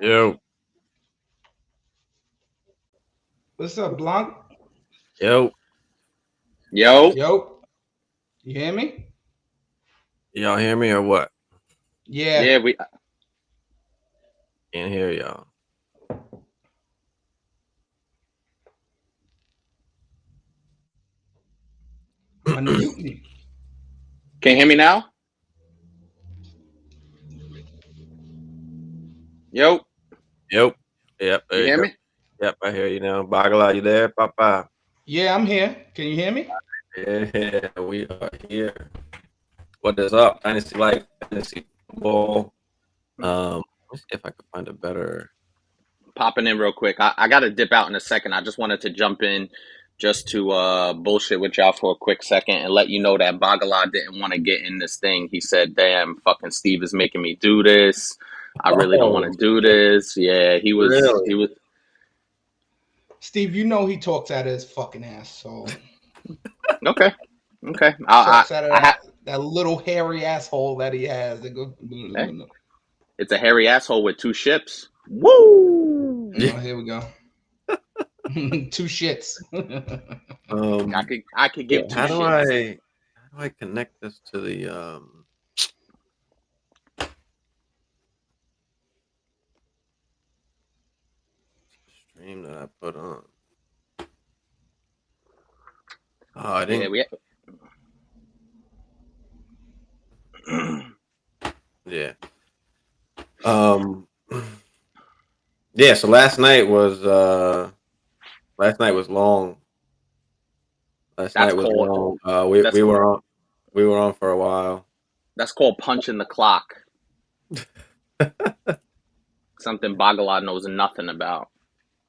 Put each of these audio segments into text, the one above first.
Yo, What's up, Blanc? yo, Yo, Yo, you hear me? y'all hear me or what? Yeah, yeah, we Can't hear y'all. unmute me. can you hear me now? Yo, Yep, yep, you there you hear go. me? Yep, I hear you now. Bagala, you there, Papa? Yeah, I'm here. Can you hear me? Yeah, we are here. What is up? Dynasty Life, Fantasy Football. Let's see if I can find a better. Popping in real quick. I got to dip out in a second. I just wanted to jump in just to bullshit with y'all for a quick second and let you know that Bagala didn't want to get in this thing. He said, "Damn, fucking Steve is making me do this. I really don't want Oh, to do this." Yeah, he was. really? He was. Steve, you know he talks out of his fucking ass. So Okay. Okay. talks out of I have. that little hairy asshole that he has. That goes. Hey, it's a hairy asshole with two ships. Woo! Yeah. Oh, here we go. Two shits. Um. I could Yeah. give two How do shits. I connect this to the stream that I put on? Oh, I Yeah, didn't. we. Yeah. Um. Yeah. So last night was long. Last night That's was called. long. We That's we were on for a while. that's called punching the clock. Something Bagalad knows nothing about.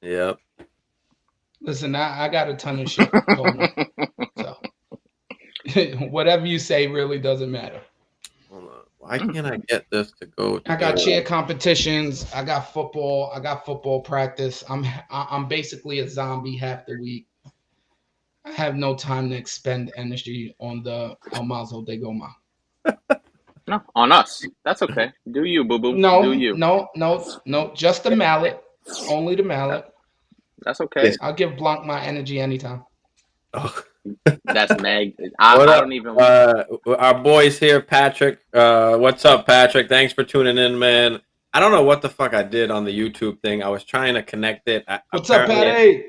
Yep. Listen, I got a ton of shit going. So whatever you say really doesn't matter. Hold on. Why can't I get this to go I got cheer to? competitions. I got football. I got football practice. I'm basically a zombie half the week. I have no time to expend energy on the El Mazo de Goma. No, on us. That's okay. Do you, boo boo? Do No, you? no, no, no. Just the mallet. Only the That, mallet. that's okay. Yes. I'll give Blanc my energy anytime. Oh. That's Meg. What I up? don't even. Our boys here, Patrick. What's up, Patrick? Thanks for tuning in, man. I don't know what the fuck I did on the YouTube thing. I was trying to connect it. What's up, Patty?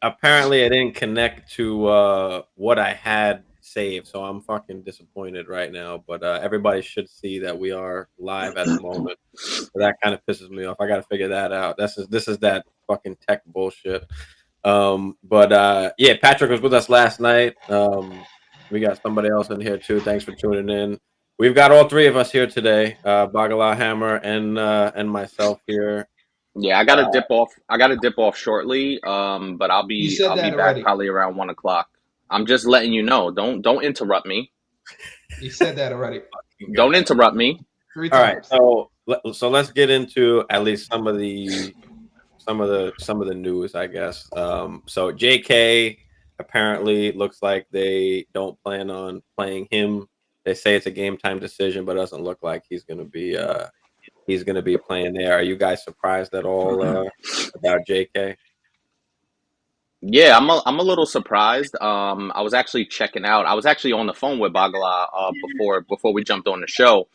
Apparently, I didn't connect to what I had saved, so I'm fucking disappointed right now. But everybody should see that we are live at the moment. So that kind of pisses me off. I got to figure that out. This is that fucking tech bullshit. But yeah, Patrick was with us last night. We got somebody else in here too. Thanks for tuning in. We've got all three of us here today, Bagala Hammer and myself here. Yeah, I gotta dip off. I gotta dip off shortly. But You said I'll be that back already. probably around 1 o'clock. I'm just letting you know. Don't interrupt me. You said that already. Don't interrupt me. Three All right, times. so let's get into at least some of the news, I guess. So JK apparently looks like they don't plan on playing him. They say it's a game time decision, but it doesn't look like he's gonna be playing there. Are you guys surprised at all about JK? Yeah, I'm a little surprised. I was actually checking out. I was actually on the phone with Bagala before we jumped on the show,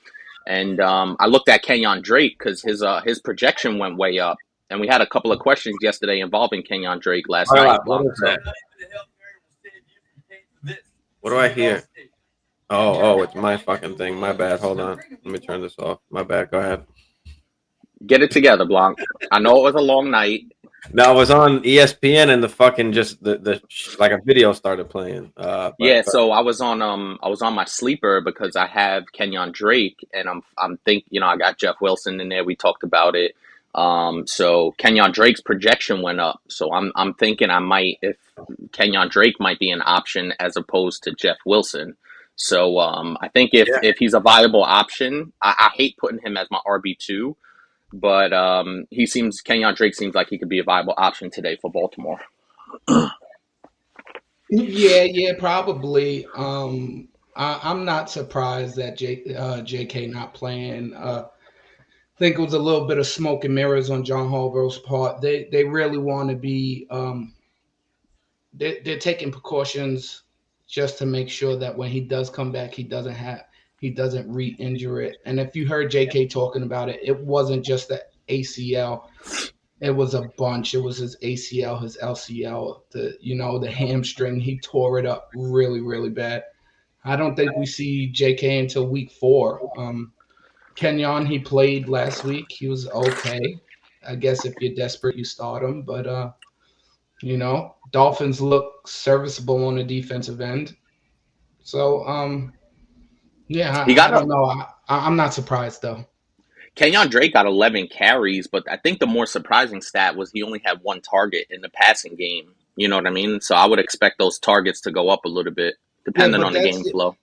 and I looked at Kenyon Drake because his projection went way up, and we had a couple of questions yesterday involving Kenyon Drake last Hold on, night, what Blanc. is So that? What do I hear? Oh, it's my fucking thing. My bad. Hold on. Let me turn this off. My bad. Go ahead. get it together, Blanc. I know it was a long night. No, I was on ESPN and the fucking just like a video started playing. But Yeah, so I was on my sleeper because I have Kenyon Drake and I'm think I got Jeff Wilson in there. We talked about it. So Kenyon Drake's projection went up. So I'm thinking I might if Kenyon Drake might be an option as opposed to Jeff Wilson. So I think yeah, if he's a viable option, I hate putting him as my RB2, but Kenyon Drake seems like he could be a viable option today for Baltimore. Yeah, probably. I'm not surprised that JK not playing. I think it was a little bit of smoke and mirrors on John Harbaug's part. They really want to be they're taking precautions just to make sure that when he does come back, he doesn't re-injure it. And if you heard J.K. talking about it, it wasn't just the ACL. It was a bunch. It was his ACL, his LCL, the hamstring. He tore it up really, really bad. I don't think we see J.K. until week 4. Kenyon, he played last week. He was okay. I guess if you're desperate, you start him. But Dolphins look serviceable on the defensive end. So yeah, He I got a don't know. I'm not surprised though. Kenyon Drake got 11 carries, but I think the more surprising stat was he only had 1 target in the passing game. You know what I mean? So I would expect those targets to go up a little bit, Yeah, depending but on the game flow.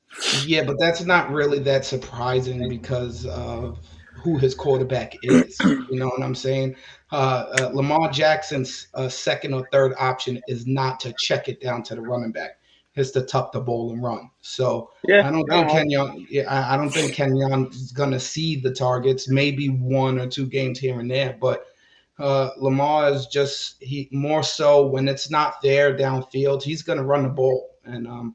that's not really that surprising because of who his quarterback is. You know what I'm saying? Lamar Jackson's second or third option is not to check it down to the running back. It's to tuck the ball and run. So Yeah, I don't think Kenyon. Yeah, I don't think Kenyon's gonna see the targets. Maybe 1 or 2 games here and there, but Lamar is just he more so when it's not there downfield, he's gonna run the ball and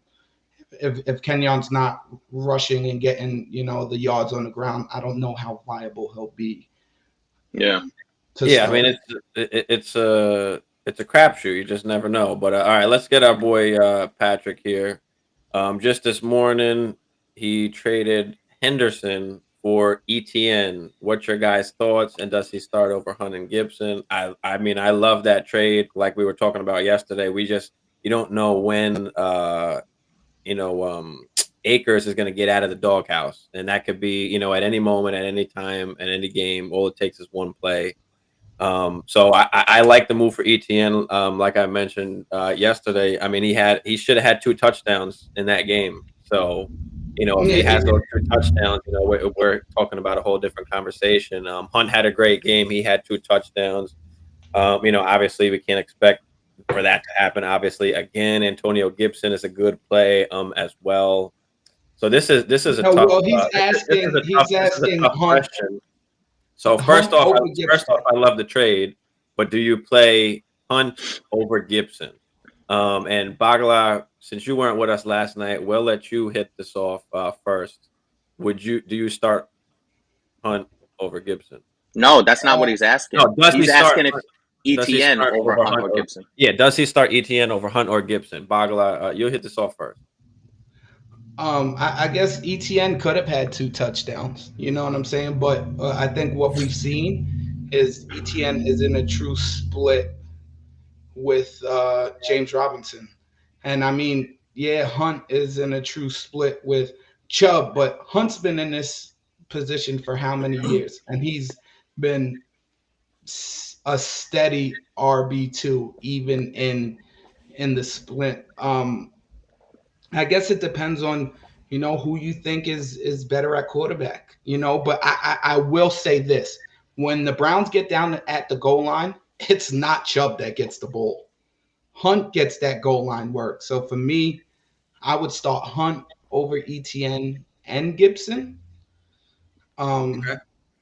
if Kenyon's not rushing and getting the yards on the ground, I don't know how viable he'll be. Yeah. Yeah, I mean it's a crapshoot. You just never know. But all right, let's get our boy Patrick here. Just this morning, he traded Henderson for ETN. What's your guys' thoughts? And does he start over Hunt and Gibson? I mean, I love that trade. Like we were talking about yesterday, you don't know when Akers is going to get out of the doghouse, and that could be at any moment, at any time, at any game. All it takes is one play. So I like the move for ETN. Like I mentioned yesterday, I mean he should have had 2 touchdowns in that game. So if he has those 2 touchdowns, we're talking about a whole different conversation. Hunt had a great game. He had 2 touchdowns. Obviously we can't expect for that to happen. Obviously, again, Antonio Gibson is a good play as well. So this is a No, tough. well, he's asking tough Hunt. question. So first off, over Gibson. I love the trade, but do you play Hunt over Gibson? And Bagala, since you weren't with us last night, we'll let you hit this off first. Do you start Hunt over Gibson? No, that's not what he's asking. No, He's asking if ETN start over Hunt or Gibson. Yeah, does he start ETN over Hunt or Gibson? Bagala, you'll hit this off first. I guess ETN could have had 2 touchdowns. You know what I'm saying? But I think what we've seen is ETN is in a true split with James Robinson. And I mean, yeah, Hunt is in a true split with Chubb, but Hunt's been in this position for how many years? And he's been a steady RB2 even in the split. I guess it depends on who you think is better at quarterback. But I will say this: when the Browns get down at the goal line, it's not Chubb that gets the ball. Hunt gets that goal line work. So for me, I would start Hunt over ETN and Gibson. Okay.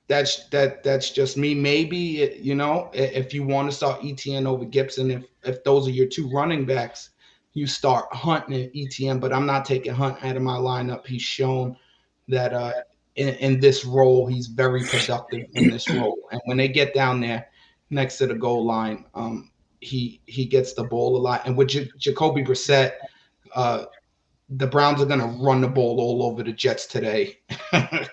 That's just me. Maybe if you want to start ETN over Gibson, if those are your 2 running backs, you start Hunt and ETN. But I'm not taking Hunt out of my lineup. He's shown that in this role, he's very productive in this role. And when they get down there next to the goal line, he gets the ball a lot. And with Jacoby Brissett, the Browns are going to run the ball all over the Jets today. and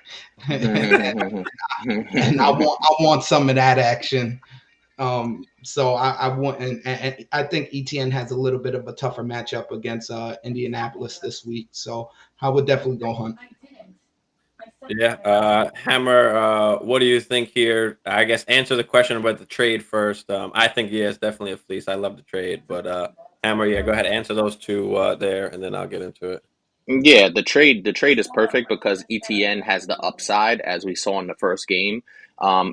I want some of that action. So I want, and I think ETN has a little bit of a tougher matchup against Indianapolis this week. So I would definitely go Hunt. Yeah, Hammer. What do you think here? I guess answer the question about the trade first. I think it's definitely a fleece. I love the trade, but Hammer, go ahead, answer those 2 there, and then I'll get into it. Yeah, the trade is perfect because ETN has the upside, as we saw in the first game.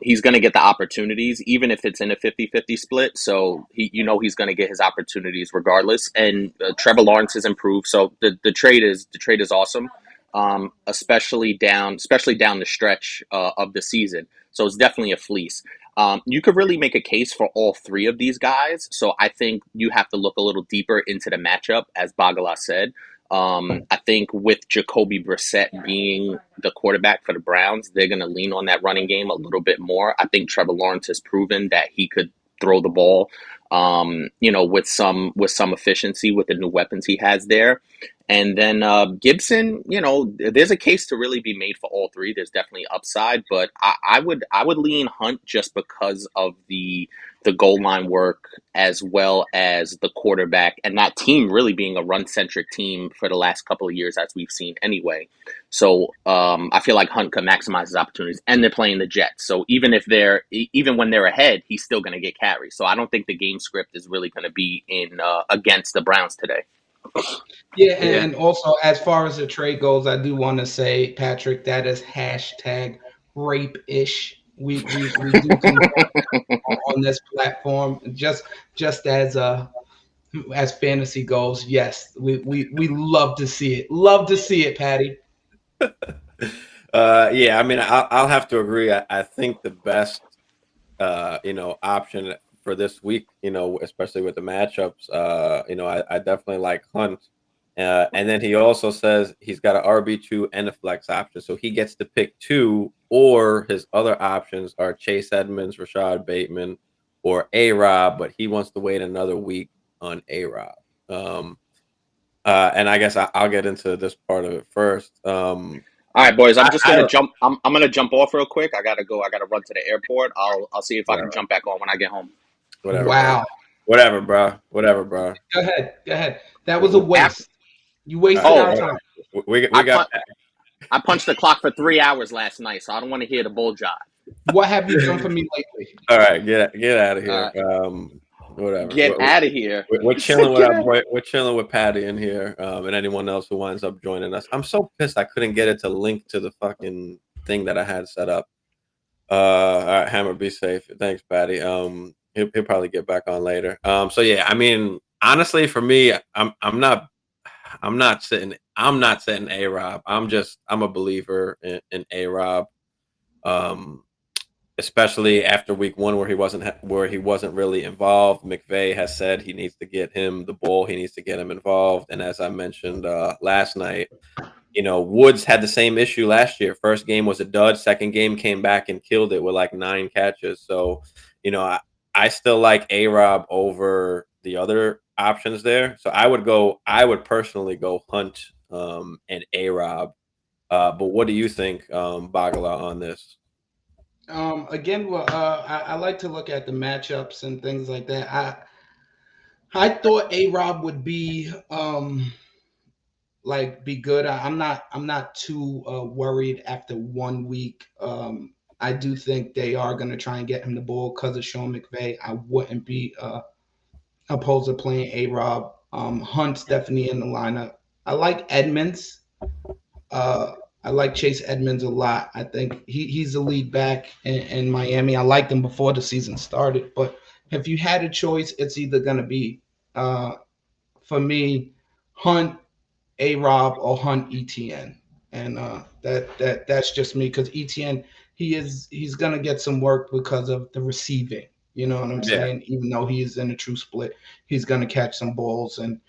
He's going to get the opportunities, even if it's in a 50-50 split. So he's going to get his opportunities regardless. And Trevor Lawrence has improved, so the trade is awesome. especially down the stretch of the season. So it's definitely a fleece. You could really make a case for all three of these guys. So I think you have to look a little deeper into the matchup, as Bagala said. I think with Jacoby Brissett being the quarterback for the Browns, they're going to lean on that running game a little bit more. I think Trevor Lawrence has proven that he could throw the ball, with some efficiency with the new weapons he has there. And then Gibson, there's a case to really be made for all three. There's definitely upside, but I would lean Hunt just because of the goal line work as well as the quarterback and that team really being a run-centric team for the last couple of years, as we've seen anyway. So I feel like Hunt can maximize his opportunities, and they're playing the Jets. So even when they're ahead, he's still going to get carries. So I don't think the game script is really going to be in against the Browns today. Yeah, and also as far as the trade goes, I do want to say, Patrick, that is hashtag rape-ish. We do on this platform, just as fantasy goes. Yes, we love to see it. Love to see it, Patty. Yeah, I mean, I'll have to agree. I think the best, option for this week, especially with the matchups, I definitely like Hunt. And then he also says he's got an RB2 and a flex option. So he gets to pick two, or his other options are Chase Edmonds, Rashad Bateman, or A-Rob, but he wants to wait another week on A-Rob. And I guess I'll get into this part of it first. All right, boys. I'm just gonna jump. I'm gonna jump off real quick. I gotta go. I gotta run to the airport. I'll see if I can jump back on when I get home. Whatever. Wow. Bro. Whatever, bro. Go ahead. That was a waste. You wasted our time. I punched the clock for 3 hours last night, so I don't want to hear the bull jive. What have you done for me lately? All right, get out of here. Whatever. Get out of here. We're chilling with we're chilling with Patty in here, and anyone else who winds up joining us. I'm so pissed I couldn't get it to link to the fucking thing that I had set up. All right, Hammer, be safe. Thanks, Patty. He'll probably get back on later. So yeah, I mean, honestly, for me, I'm not sitting A-Rob. I'm a believer in A-Rob. Especially after week one where he wasn't really involved. McVay has said he needs to get him the ball. He needs to get him involved. And as I mentioned last night, Woods had the same issue last year. First game was a dud. Second game came back and killed it with like 9 catches. So, I still like A-Rob over the other options there. So I would personally go Hunt and A-Rob. But what do you think, Bagala, on this? Again, I like to look at the matchups and things like that. I thought A-Rob would be be good. I'm not too worried after 1 week. I do think they are going to try and get him the ball because of Sean McVay. I wouldn't be opposed to playing A-Rob. Hunt's definitely in the lineup. I like Edmonds. I like Chase Edmonds a lot. I think he's the lead back in Miami. I liked him before the season started, but if you had a choice, it's either going to be, for me, Hunt, A-Rob, or Hunt, ETN. And that's just me, because ETN, he's going to get some work because of the receiving. You know what I'm saying? Even though he is in a true split, he's going to catch some balls. And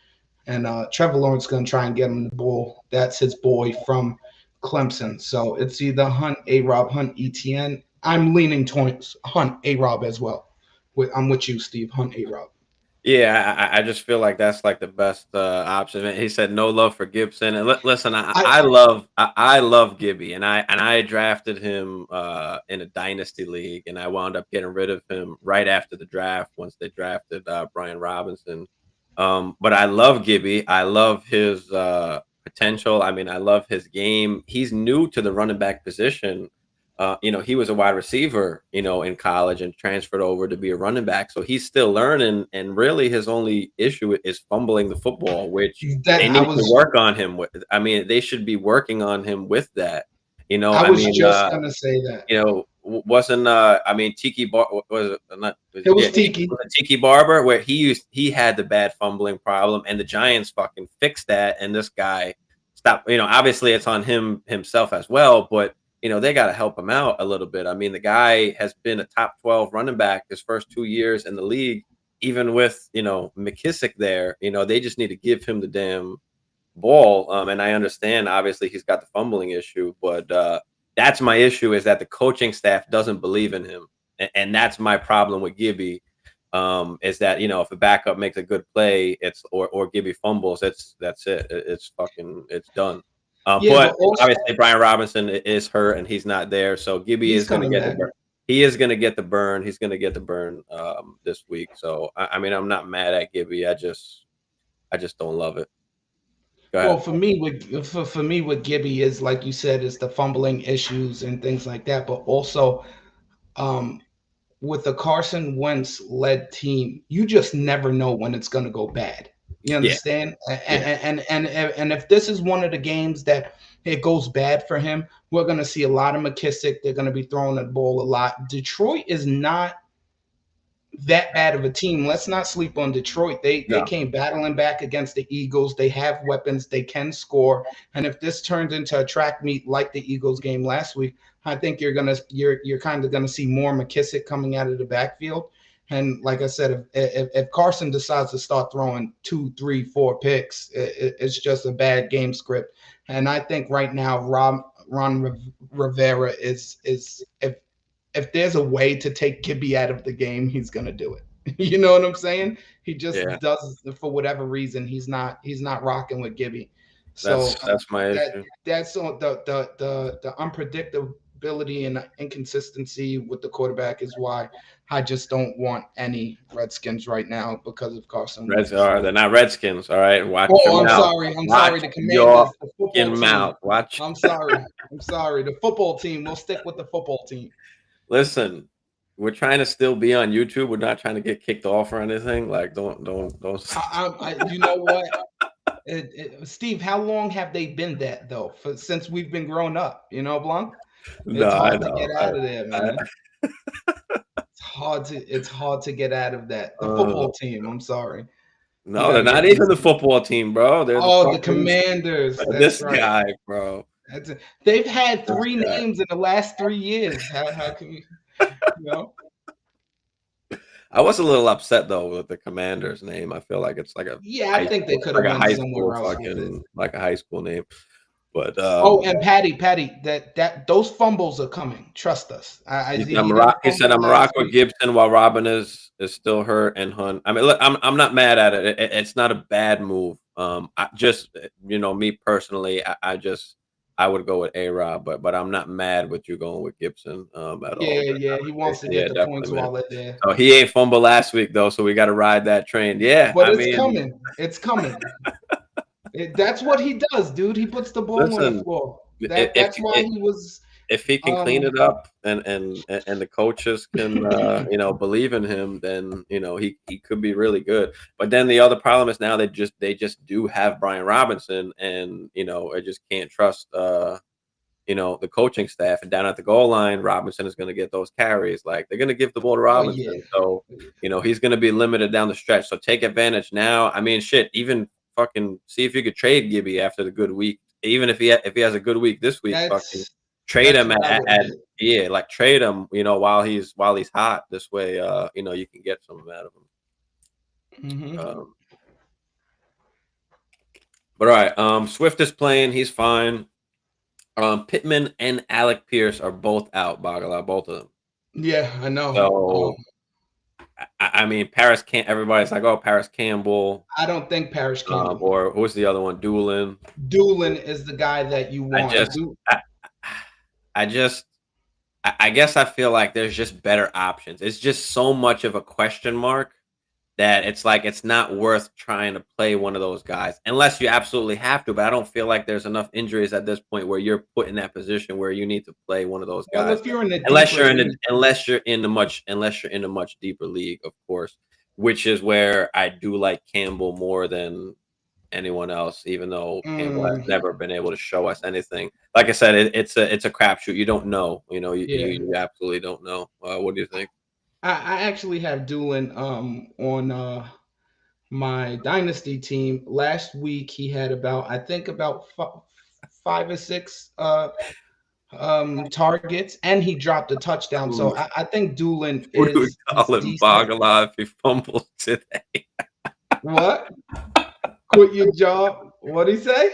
Trevor Lawrence is going to try and get him the ball. That's his boy from Clemson. So it's either Hunt, A-Rob, Hunt, ETN. I'm leaning towards Hunt, A-Rob as well. I'm with you, Steve. Hunt, A-Rob. Yeah, I just feel like that's like the best option. He said no love for Gibson. And listen, I love Gibby, and I drafted him in a dynasty league, and I wound up getting rid of him right after the draft once they drafted Brian Robinson. But I love Gibby. I love his potential. I mean, I love his game. He's new to the running back position. He was a wide receiver, in college and transferred over to be a running back. So he's still learning. And really his only issue is fumbling the football, which they need to work on him with. I mean, they should be working on him with that. I was just going to say that. Wasn't Tiki Bar was it not? It was Tiki. It was Tiki Barber, where he had the bad fumbling problem, and the Giants fucking fixed that, and this guy stop. Obviously it's on himself as well, but they got to help him out a little bit. I mean, the guy has been a top 12 running back his first 2 years in the league, even with McKissick there. They just need to give him the damn ball. And I understand, obviously, he's got the fumbling issue, but that's my issue, is that the coaching staff doesn't believe in him, and that's my problem with Gibby. Is that if a backup makes a good play, or Gibby fumbles, that's it. It's done. But also, obviously Brian Robinson is hurt and he's not there, so Gibby is going to get the burn. He is going to get the burn. He's going to get the burn this week. So I mean, I'm not mad at Gibby. I just don't love it. Well, for me with Gibby is, like you said, is the fumbling issues and things like that, but also with the Carson Wentz led team, you just never know when it's going to go bad. You understand? Yeah. And if this is one of the games that it goes bad for him, we're going to see a lot of McKissick. They're going to be throwing the ball a lot. Detroit is not that bad of a team. Let's not sleep on Detroit. They came battling back against the Eagles. They have weapons. They can score. And if this turns into a track meet like the Eagles game last week, I think you're kind of gonna see more McKissick coming out of the backfield. And like I said, if Carson decides to start throwing 2, 3, 4 picks, it's just a bad game script. And I think right now Ron Rivera is if there's a way to take Gibby out of the game, he's gonna do it. You know what I'm saying? He just does, for whatever reason, he's not rocking with Gibby. So that's my issue. That's the unpredictability and inconsistency with the quarterback is why I just don't want any Redskins right now because of Carson Wentz. They're not Redskins, all right? Watch your mouth. I'm sorry. The Commanders, the football mouth. Team. Watch. I'm sorry. The football team. We'll stick with the football team. Listen, we're trying to still be on YouTube. We're not trying to get kicked off or anything. Like, don't. You know what, Steve? How long have they been that though? Since we've been growing up, Blanc. It's hard to get out of there, man. It's hard to get out of that. The football team. I'm sorry. No, they're not even the football team, bro. They're the Commanders. This guy, bro. They've had 3 names in the last 3 years. How can you I was a little upset though with the Commander's name. I feel like it's like I think they could have like went somewhere else. Like a high school name. But and Patty, that those fumbles are coming. Trust us. He said I'm rock with Gibson while Robin is still hurt and Hunt. I mean, look, I'm not mad at it. It's not a bad move. I just me personally, I would go with A-Rob, but I'm not mad with you going with Gibson at all. Yeah, he wants to get the points while they're there. Oh, he ain't fumbled last week though, so we got to ride that train. Yeah, but coming. It's coming. That's what he does, dude. He puts the ball on the floor. That's why he was. If he can clean it up and the coaches can believe in him, then he could be really good. But then the other problem is now they just do have Brian Robinson, and I just can't trust the coaching staff. And down at the goal line, Robinson is going to get those carries. Like, they're going to give the ball to Robinson, so he's going to be limited down the stretch. So take advantage now. I mean, shit, even fucking see if you could trade Gibby after the good week. Even if he has a good week this week, fucking trade him trade him, while he's hot. This way, you can get something out of him. Mm-hmm. But all right, Swift is playing. He's fine. Pittman and Alec Pierce are both out, Bagala, both of them. Yeah, I know. So, I mean, Paris can't. Everybody's like, oh, Paris Campbell. I don't think Paris Campbell. Or who's the other one? Doolin. Doolin is the guy that you want. I guess I feel like there's just better options. It's just so much of a question mark that it's like it's not worth trying to play one of those guys unless you absolutely have to. But I don't feel like there's enough injuries at this point where you're put in that position where you need to play one of those guys. Well, if you're in unless you're in a much deeper league, of course, which is where I do like Campbell more than anyone else, even though Campbell has never been able to show us anything. Like I said, it's a crapshoot. You don't know. You absolutely don't know. What do you think? I actually have Doolin on my dynasty team. Last week he had about 5 or 6 targets, and he dropped a touchdown. So I think Doolin Who do we is call him decent. Bagala if he fumbles today? What? Quit your job? What'd he say?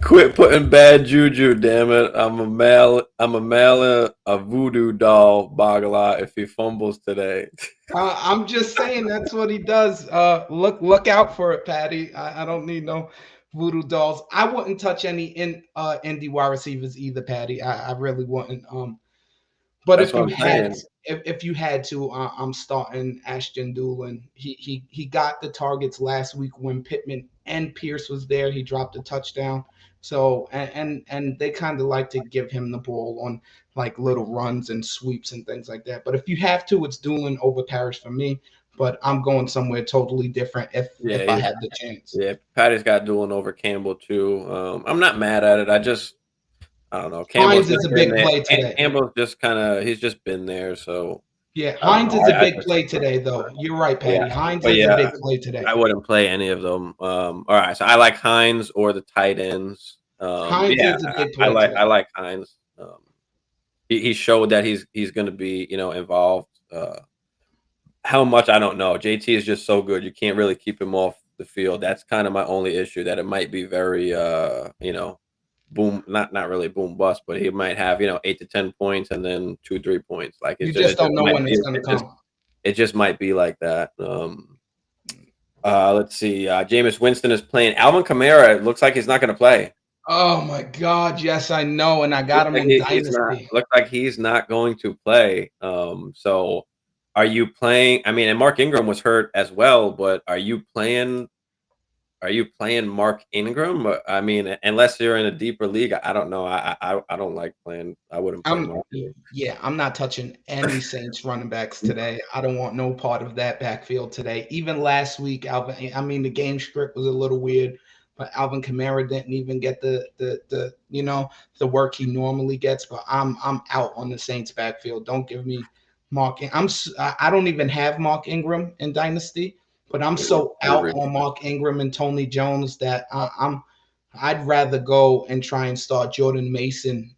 Quit putting bad juju, damn it. I'm a mail a voodoo doll, Bagala, if he fumbles today. I'm just saying that's what he does. Look out for it, Patty. I don't need no voodoo dolls. I wouldn't touch any indie wide receivers either, Patty. I really wouldn't. But That's if what you I'm had saying. if you had to, I'm starting Ashton Doolin. He got the targets last week when Pittman and Pierce was there. He dropped a touchdown. So and they kind of like to give him the ball on like little runs and sweeps and things like that. But if you have to, it's Doolin over Parrish for me. But I'm going somewhere totally different if I Yeah, have the chance. yeah. Patty's got Doolin over Campbell too. I'm not mad at it. I don't know. Campbell's Hines just is a been big there. play today. Campbell's just kind of he's just been there. So Yeah, I don't Hines know. is a big play today, though. You're right, Yeah, Patty. Hines but is a yeah, big play today. I wouldn't play any of them. All right, so I like Hines or the tight ends. Hines Yeah, is a big I play like today. I like Hines. He showed that he's going to be involved. How much I don't know. JT is just so good. You can't really keep him off the field. That's kind of my only issue. That it might be very boom, not really boom bust, but he might have 8 to 10 points and then 2 3 points. Like You just don't know when it's going to come. it just might be like that. Let's see. Jameis Winston is playing. Alvin Kamara, it looks like he's not going to play. Oh my God! Yes, I know, and I got him in Dynasty. Looks like he's not going to play. So are you playing? I mean, and Mark Ingram was hurt as well, but are you playing? Are you playing Mark Ingram? I mean, unless you're in a deeper league, I don't know. I don't like playing. I wouldn't play Mark Ingram. Yeah, I'm not touching any Saints running backs today. I don't want no part of that backfield today. Even last week, Alvin. I mean, the game script was a little weird, but Alvin Kamara didn't even get the work he normally gets. But I'm out on the Saints backfield. Don't give me Mark. I don't even have Mark Ingram in Dynasty, but I'm so out on Mark Ingram and Tony Jones that I'd rather go and try and start Jordan Mason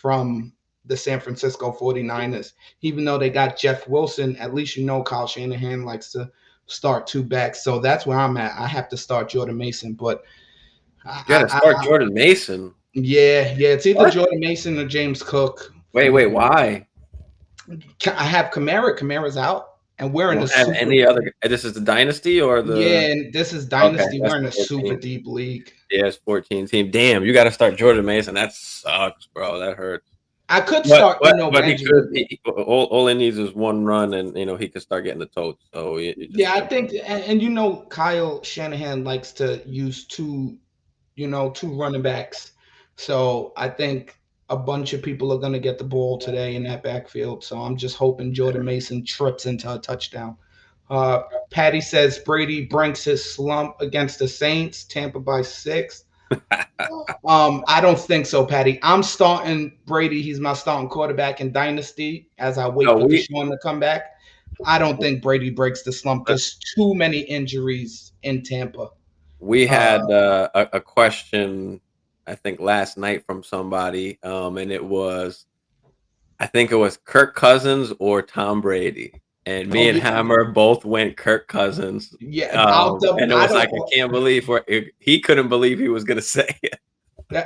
from the San Francisco 49ers. Even though they got Jeff Wilson, at least Kyle Shanahan likes to start two backs. So that's where I'm at. I have to start Jordan Mason, but You gotta start Jordan Mason. Yeah, it's either Jordan Mason or James Cook. Wait, why? I have Kamara. Kamara's out. And we're in the any other. This is the dynasty or the. Yeah, and this is dynasty. Okay, we're in a super deep league. Yeah, it's 14 team. Damn, you got to start Jordan Mason. That sucks, bro. That hurts. I could start. But he could. All he needs is one run, and he could start getting the totes. So I think, and Kyle Shanahan likes to use two running backs. So I think a bunch of people are going to get the ball today in that backfield. So I'm just hoping Jordan Mason trips into a touchdown. Patty says Brady breaks his slump against the Saints, Tampa by 6. I don't think so, Patty. I'm starting Brady. He's my starting quarterback in Dynasty as I wait for Deshaun to come back. I don't think Brady breaks the slump. There's too many injuries in Tampa. We had a question, I think, last night from somebody, and it was, I think it was Kirk Cousins or Tom Brady. And me and Hammer both went Kirk Cousins. Yeah, and it was like, I can't believe he couldn't believe he was going to say it.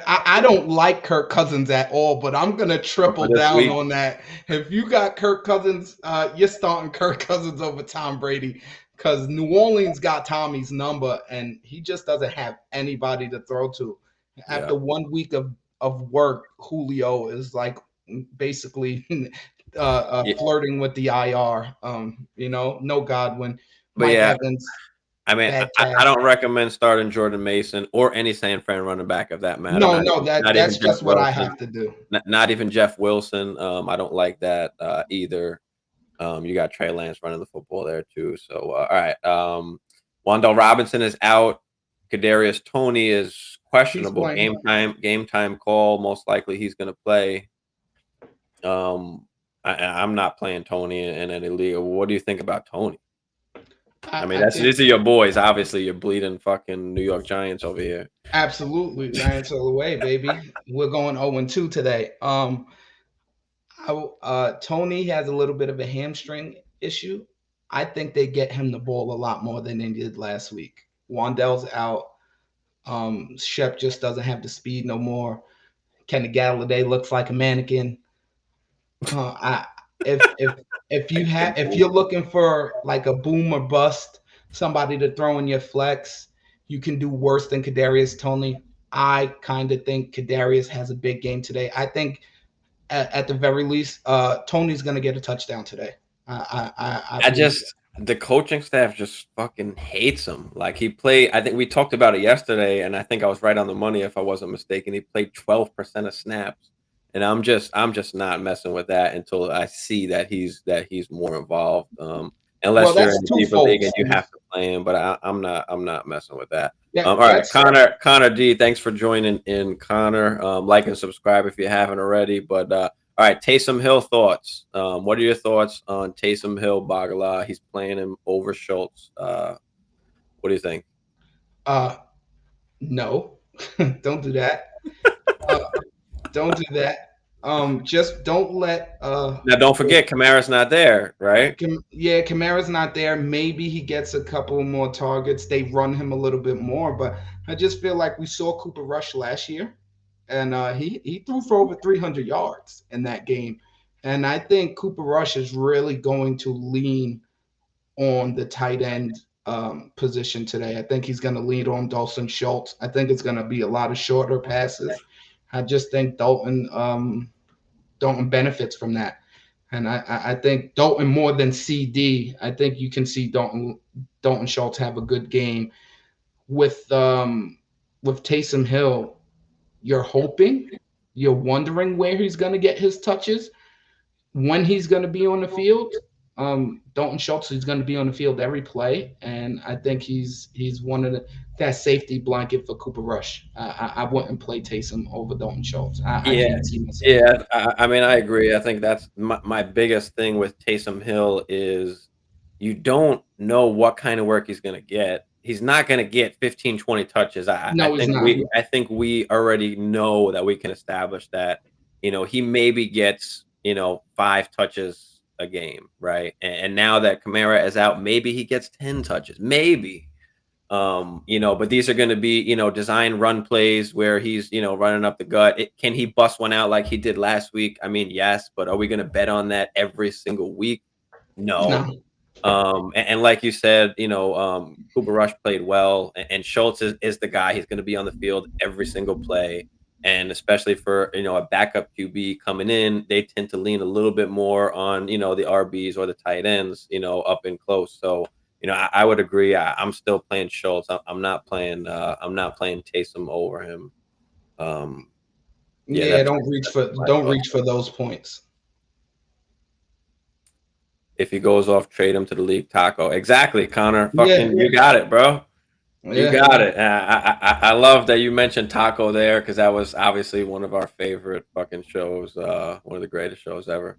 I don't like Kirk Cousins at all, but I'm going to triple down on that. If you got Kirk Cousins, you're starting Kirk Cousins over Tom Brady because New Orleans got Tommy's number, and he just doesn't have anybody to throw to. After 1 week of work, Julio is like basically flirting with the IR. No Godwin. Mike Evans. I mean, I don't recommend starting Jordan Mason or any San Fran running back of that matter. No, that's just what I have to do. Not even Jeff Wilson. I don't like that either. You got Trey Lance running the football there too. So all right. Wan'Dale Robinson is out. Kadarius Toney is questionable. Game time call. Most likely he's going to play. I'm not playing Toney in any league. What do you think about Toney? I mean, I that's think these are your boys. Obviously, you're bleeding fucking New York Giants over here. absolutely Giants all the way, baby. We're going 0-2 today. Tony has a little bit of a hamstring issue. I think they get him the ball a lot more than they did last week. Wandell's out. Shep just doesn't have the speed no more. Kenny Galladay looks like a mannequin. I if you're looking for like a boom or bust, somebody to throw in your flex, you can do worse than Kadarius Toney. I kind of think Kadarius has a big game today. I think at the very least, Tony's gonna get a touchdown today. I I believe. just the coaching staff just fucking hates him. Like he played. I think we talked about it yesterday, and I think I was right on the money if I wasn't mistaken. He played 12% of snaps, and I'm just not messing with that until I see that he's more involved. Well, Unless you're that's in a deeper twofold, league and you Steve. have to play him, but I'm not messing with that. Yeah, All right, that's Connor D, thanks for joining in, Connor. Like and subscribe if you haven't already. But all right, Taysom Hill thoughts. What are your thoughts on Taysom Hill, Bagala? He's playing him over Schultz. What do you think? uh no, don't do that. Uh, don't do that. Just don't let Now, don't forget, Kamara's not there, right? Yeah, Kamara's not there. Maybe he gets a couple more targets. They run him a little bit more, but I just feel like we saw Cooper Rush last year, and he threw for over 300 yards in that game. And I think Cooper Rush is really going to lean on the tight end position today. I think he's going to lead on Dalton Schultz. I think it's going to be a lot of shorter passes. I just think Dalton benefits from that. And I think Dalton more than CD. I think you can see Dalton Schultz have a good game with Taysom Hill. You're hoping, you're wondering where he's going to get his touches, when he's going to be on the field. Dalton Schultz is going to be on the field every play, and I think he's one of that safety blanket for Cooper Rush. I wouldn't play Taysom over Dalton Schultz. I Yeah, can't see myself. yeah. I mean, I agree. I think that's my biggest thing with Taysom Hill is you don't know what kind of work he's going to get. He's not going to get 15, 20 touches. I No, he's think not. we already know that we can establish that. He maybe gets 5 touches a game, right? And now that Kamara is out, maybe he gets 10 touches, maybe. But these are going to be, design run plays where he's, running up the gut. Can he bust one out like he did last week? I mean, yes, but are we going to bet on that every single week? No. No. And like you said, Cooper Rush played well, and Schultz is the guy. He's going to be on the field every single play. And especially for, a backup QB coming in, they tend to lean a little bit more on, the RBs or the tight ends, up and close. So, I would agree. I'm still playing Schultz. I'm not playing Taysom over him. Yeah, don't reach for those points. If he goes off, trade him to the league taco. Exactly, Connor. You got it, bro. You got it. I love that you mentioned Taco there because that was obviously one of our favorite fucking shows. One of the greatest shows ever.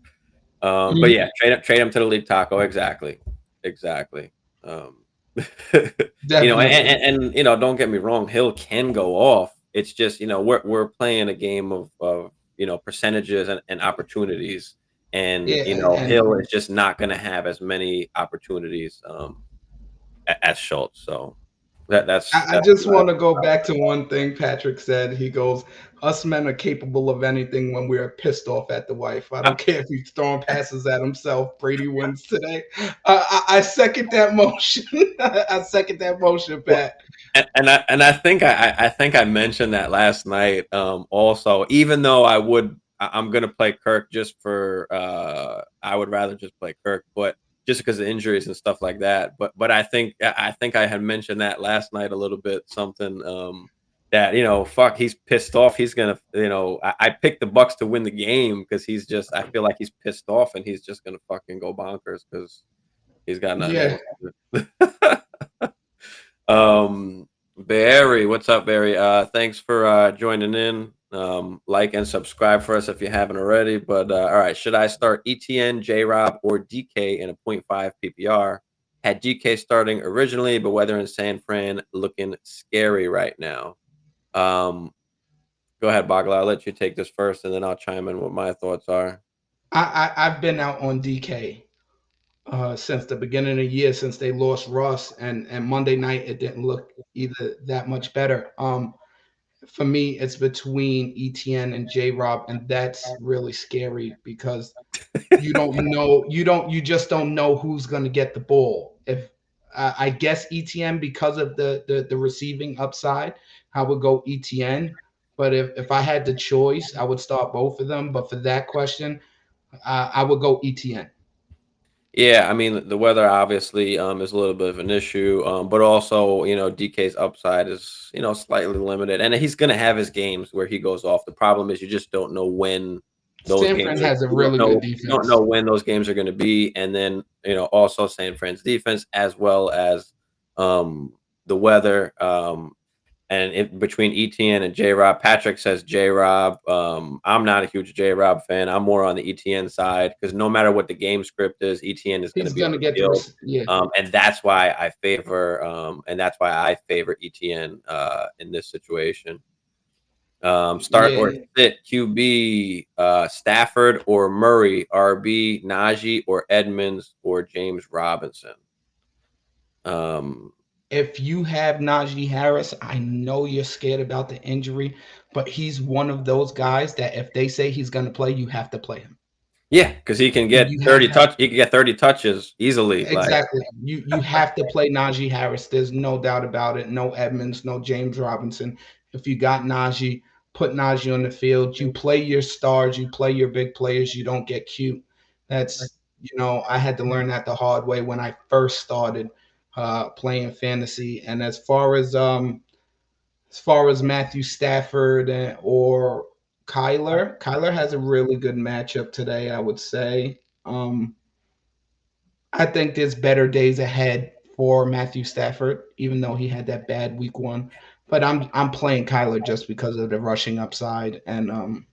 But yeah, trade him to the league taco. Exactly. And don't get me wrong, Hill can go off. It's just we're playing a game of percentages and opportunities, and Hill is just not going to have as many opportunities as Schultz. So that's I just want to go back to one thing Patrick said. He goes, "Us men are capable of anything when we are pissed off at the wife. I don't care if he's throwing passes at himself. Brady wins today." I second that motion. I second that motion, Pat. And I think I mentioned that last night. Also, even though I'm gonna play Kirk just for I would rather just play Kirk, but just because of injuries and stuff like that. But I think I had mentioned that last night a little bit, something that fuck, he's pissed off. He's gonna I picked the Bucks to win the game because I feel like he's pissed off and he's just gonna fucking go bonkers because he's got nothing. Barry, what's up, Barry? Thanks for joining in. Like and subscribe for us if you haven't already. But all right, should I start ETN, J-Rob, or DK in a 0.5 PPR? had GK starting originally, but weather in San Fran looking scary right now. Um, Go ahead, Bagla. I'll let you take this first, and then I'll chime in what my thoughts are. I've been out on DK since the beginning of the year, since they lost Russ, and Monday night it didn't look either that much better. For me, it's between ETN and J Rob, and that's really scary because you just don't know who's going to get the ball. If I guess ETN because of the receiving upside, I would go ETN. But if I had the choice, I would start both of them. But for that question, I would go ETN. Yeah, I mean the weather obviously is a little bit of an issue, but also DK's upside is slightly limited, and he's going to have his games where he goes off. The problem is you just don't know when those San Fran games are. has a You don't really good know you don't know defense. when those games are going to be, and then also San Fran's defense as well as um, the weather. And between ETN and J Rob, Patrick says J Rob. I'm not a huge J Rob fan. I'm more on the ETN side because no matter what the game script is, ETN is going to He's be on gonna the get field, the yeah. and that's why I favor ETN in this situation. Start or Yeah, sit QB, Stafford or Murray, RB, Najee or Edmonds or James Robinson. Um, if you have Najee Harris, I know you're scared about the injury, but he's one of those guys that if they say he's going to play, you have to play him. yeah, because he can get You have 30 touch. He can get 30 touches easily. Like exactly. You have to play Najee Harris. There's no doubt about it. No Edmonds, no James Robinson. If you got Najee, put Najee on the field. You play your stars, you play your big players. You don't get cute. That's I had to learn that the hard way when I first started playing fantasy. And as far as Matthew Stafford or Kyler has a really good matchup today, I would say. I think there's better days ahead for Matthew Stafford, even though he had that bad week one. But I'm playing Kyler just because of the rushing upside, and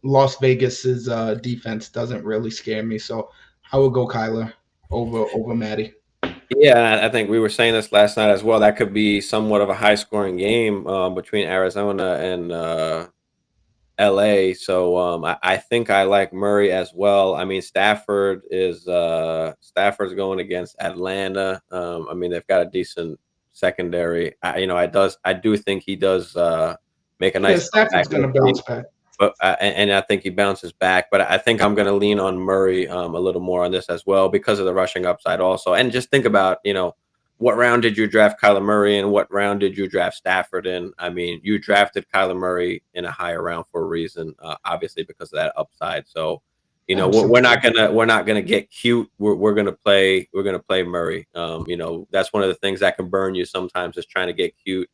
Las Vegas's defense doesn't really scare me, so I will go Kyler over Matty. yeah, I think we were saying this last night as well. That could be somewhat of a high scoring game between Arizona and LA. So I think I like Murray as well. I mean, Stafford's going against Atlanta. I mean, they've got a decent secondary. I do think he does make a Yeah, nice Stafford's comeback gonna this bounce week. back. But and I think he bounces back. But I think I'm going to lean on Murray a little more on this as well because of the rushing upside also. And just think about what round did you draft Kyler Murray in? What round did you draft Stafford in? I mean, you drafted Kyler Murray in a higher round for a reason, obviously because of that upside. So Absolutely. we're not gonna get cute. We're gonna play Murray. That's one of the things that can burn you sometimes is trying to get cute.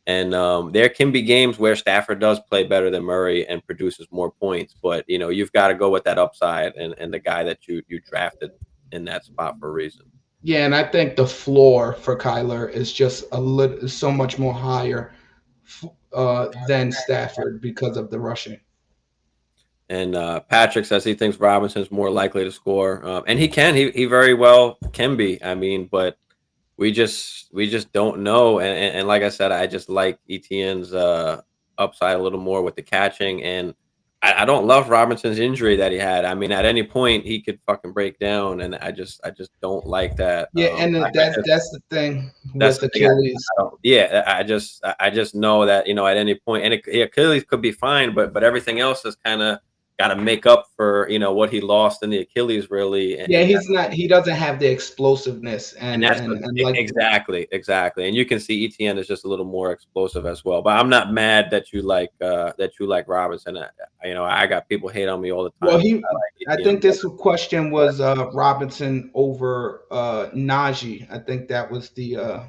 And there can be games where Stafford does play better than Murray and produces more points, but you've got to go with that upside and the guy that you drafted in that spot for a reason. Yeah, and I think the floor for Kyler is just so much more higher than Stafford because of the rushing. And Patrick says he thinks Robinson's more likely to score, and he very well can be. I mean, but we just don't know. And like I said, I just like ETN's upside a little more with the catching, and I don't love Robinson's injury that he had. I mean, at any point he could fucking break down, and I just don't like that. Yeah, and then I just that's the thing that's with the thing. Achilles. Yeah, I just know that at any point, and Achilles could be fine, but everything else is kind of got to make up for what he lost in the Achilles, really, Yeah, he's not. He doesn't have the explosiveness, and that's what, like exactly, and you can see ETN is just a little more explosive as well. But I'm not mad that you like Robinson. I got people hate on me all the well, time. he. I like I ETN, think this question was Robinson over Najee. I think that was the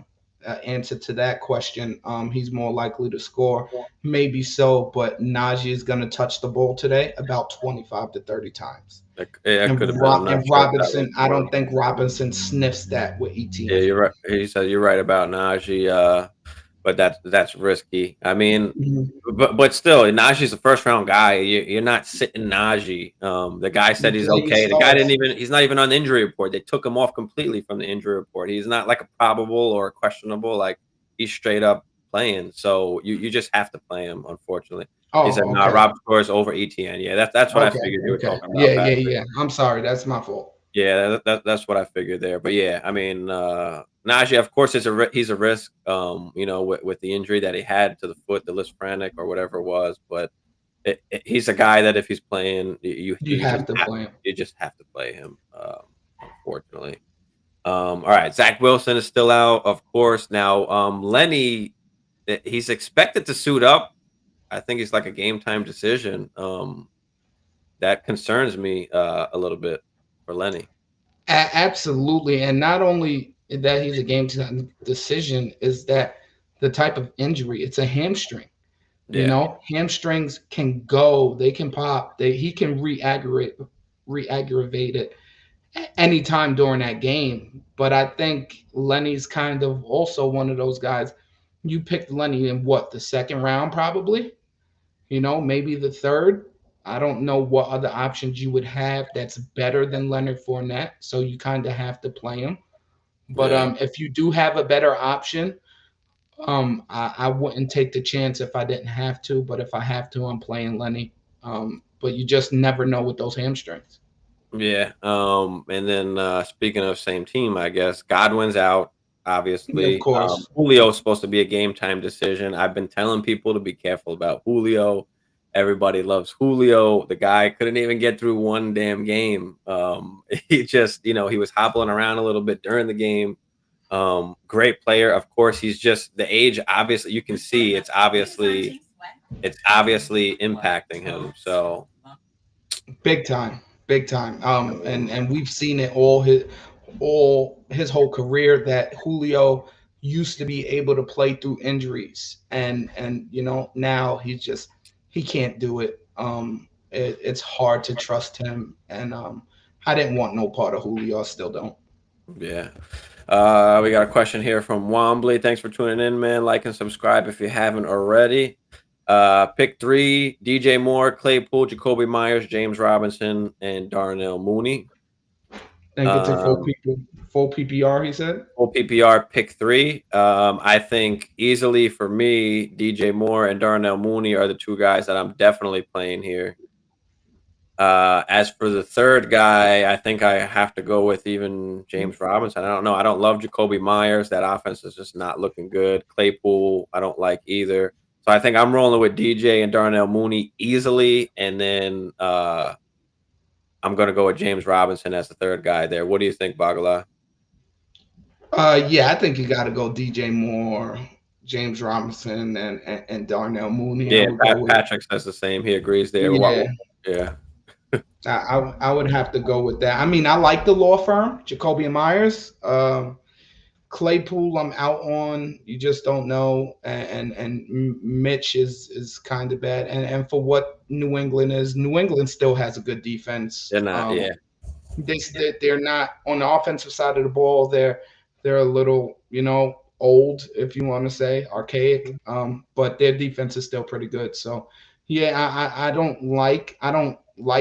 answer to that question. He's more likely to score, maybe so, but Najee is going to touch the ball today about 25 to 30 times. it could have been. I'm not And sure if that was Robinson, I more. don't think Robinson sniffs that with Yeah, ETN. you're right. He said you're right about Najee. but that's risky. I mean, Mhm. but still, Najee's a first round guy. You're not sitting Najee. The guy said You he's play your okay. The guy didn't stars. even he's not even on the injury report. They took him off completely from the injury report. He's not like a probable or questionable. Like he's straight up playing. So you just have to play him. Unfortunately, he said, Oh, "No, okay. Rob scores over ETN." Yeah, that's what I Okay. figured you were Okay. talking about, Yeah, yeah, Patrick. yeah. I'm sorry. That's my fault. Yeah, that's what I figured there. But yeah, I mean, Najee, of course, he's a risk. With the injury that he had to the foot, the Lisfranc or whatever it was. But he's a guy that if he's playing, You have to play him. you just have to play him. Unfortunately. All right, Zach Wilson is still out, of course. Now, Lenny, he's expected to suit up. I think he's like a game time decision. That concerns me a little bit for Lenny. Absolutely, and not only that he's a game time decision, is that the type of injury. It's a hamstring. You Yeah. know, hamstrings can go, they can pop, he can re-aggravate it anytime during that game. But I think Lenny's kind of also one of those guys. You picked Lenny in what, the second round, probably? Maybe the third. I don't know what other options you would have that's better than Leonard Fournette. So you kind of have to play him. But Yeah. if you do have a better option, I wouldn't take the chance if I didn't have to. But if I have to, I'm playing Lenny. But you just never know with those hamstrings. Yeah. And then speaking of same team, I guess Godwin's out, Of obviously. course. Julio's supposed to be a game time decision. I've been telling people to be careful about Julio. Everybody loves Julio. The guy couldn't even get through one damn game. He just, he was hobbling around a little bit during the game. Great player. Of course, he's just the age, obviously, you can see it's obviously impacting him. So Big time, big time. And we've seen it all his whole career that Julio used to be able to play through injuries, and now he can't do it. It's hard to trust him, and I didn't want no part of Julio. I still don't. yeah. We got a question here from Wombly. Thanks for tuning in, man. Like and subscribe if you haven't already. Pick three: DJ Moore, Claypool, Jacoby Myers, James Robinson, and Darnell Mooney. Think it's a Um, full PPR. He said. Full PPR, pick three. I think easily for me, DJ Moore and Darnell Mooney are the two guys that I'm definitely playing here. As for the third guy, I think I have to go with even James Robinson. I don't know. I don't love Jacoby Myers. That offense is just not looking good. Claypool, I don't like either. So I think I'm rolling with DJ and Darnell Mooney easily, and then I'm going to go with James Robinson as the third guy there. What do you think, Bagala? Yeah, I think you got to go DJ Moore, James Robinson, and Darnell Mooney. I Yeah, would go with. Patrick says the same. He agrees there. Yeah, Yeah. I would have to go with that. I mean, I like the law firm, Jacoby and Myers. Claypool, I'm out on. You just don't know, and Mitch is kind of bad. And for what New England is, New England still has a good defense. They're not. Yeah. They're not on the offensive side of the ball. They're a little, old, if you want to say archaic. But their defense is still pretty good. So yeah, I don't like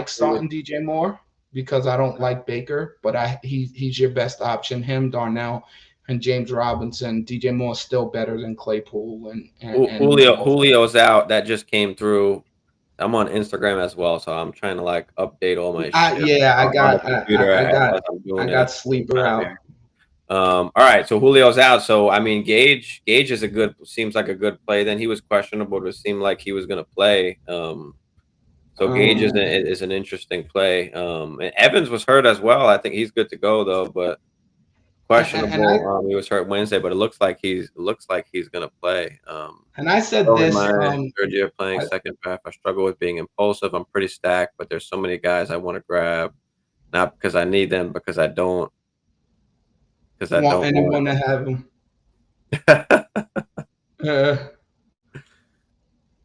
starting DJ Moore because I don't like Baker, but he's your best option. Him, Darnell, and James Robinson. DJ Moore is still better than Claypool and Julio's out. That just came through. I'm on Instagram as well, so I'm trying to like update all my shit yeah, on the computer as I'm I doing it got at the same sleeper time out. here. All right, so Julio's out. So I mean, Gage is seems like a good play. Then he was questionable, but it seemed like he was going to play. So Gage is an interesting play. And Evans was hurt as well. I think he's good to go though, but questionable. He was hurt Wednesday, but it looks like he's going to play. And I said Only this. my third year playing second draft. I struggle with being impulsive. I'm pretty stacked, but there's so many guys I want to grab, not because I need them, because I don't. Because I Want don't anyone want to have him.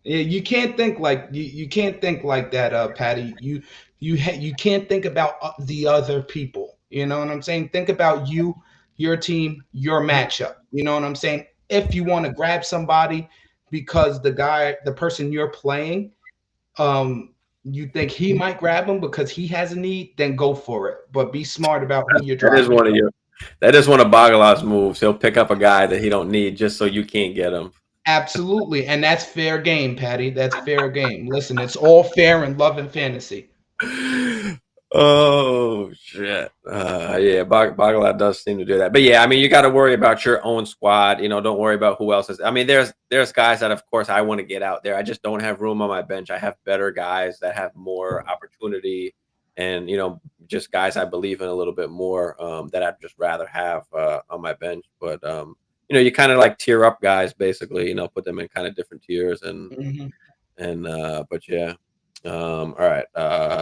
Yeah, you can't think like you can't think like that, Patty. You can't think about the other people. You know what I'm saying? Think about you, your team, your matchup. You know what I'm saying? if you want to grab somebody because the person you're playing, you think he might grab him because he has a need, then go for it. But be smart about who you're That is dropping. one of your. That is one of Bagalot's moves. He'll pick up a guy that he don't need just so you can't get him. Absolutely. And that's fair game, Patty. That's fair game. Listen, it's all fair in love and fantasy. Oh shit! Yeah, Bagalot does seem to do that, but yeah, I mean, you got to worry about your own squad. You know, don't worry about who else is. I mean, there's guys that, of course, I want to get out there. I just don't have room on my bench. I have better guys that have more opportunity, and just guys I believe in a little bit more that I'd just rather have on my bench. But you kind of like tier up guys, basically. Put them in kind of different tiers, and Mhm. but yeah. All right.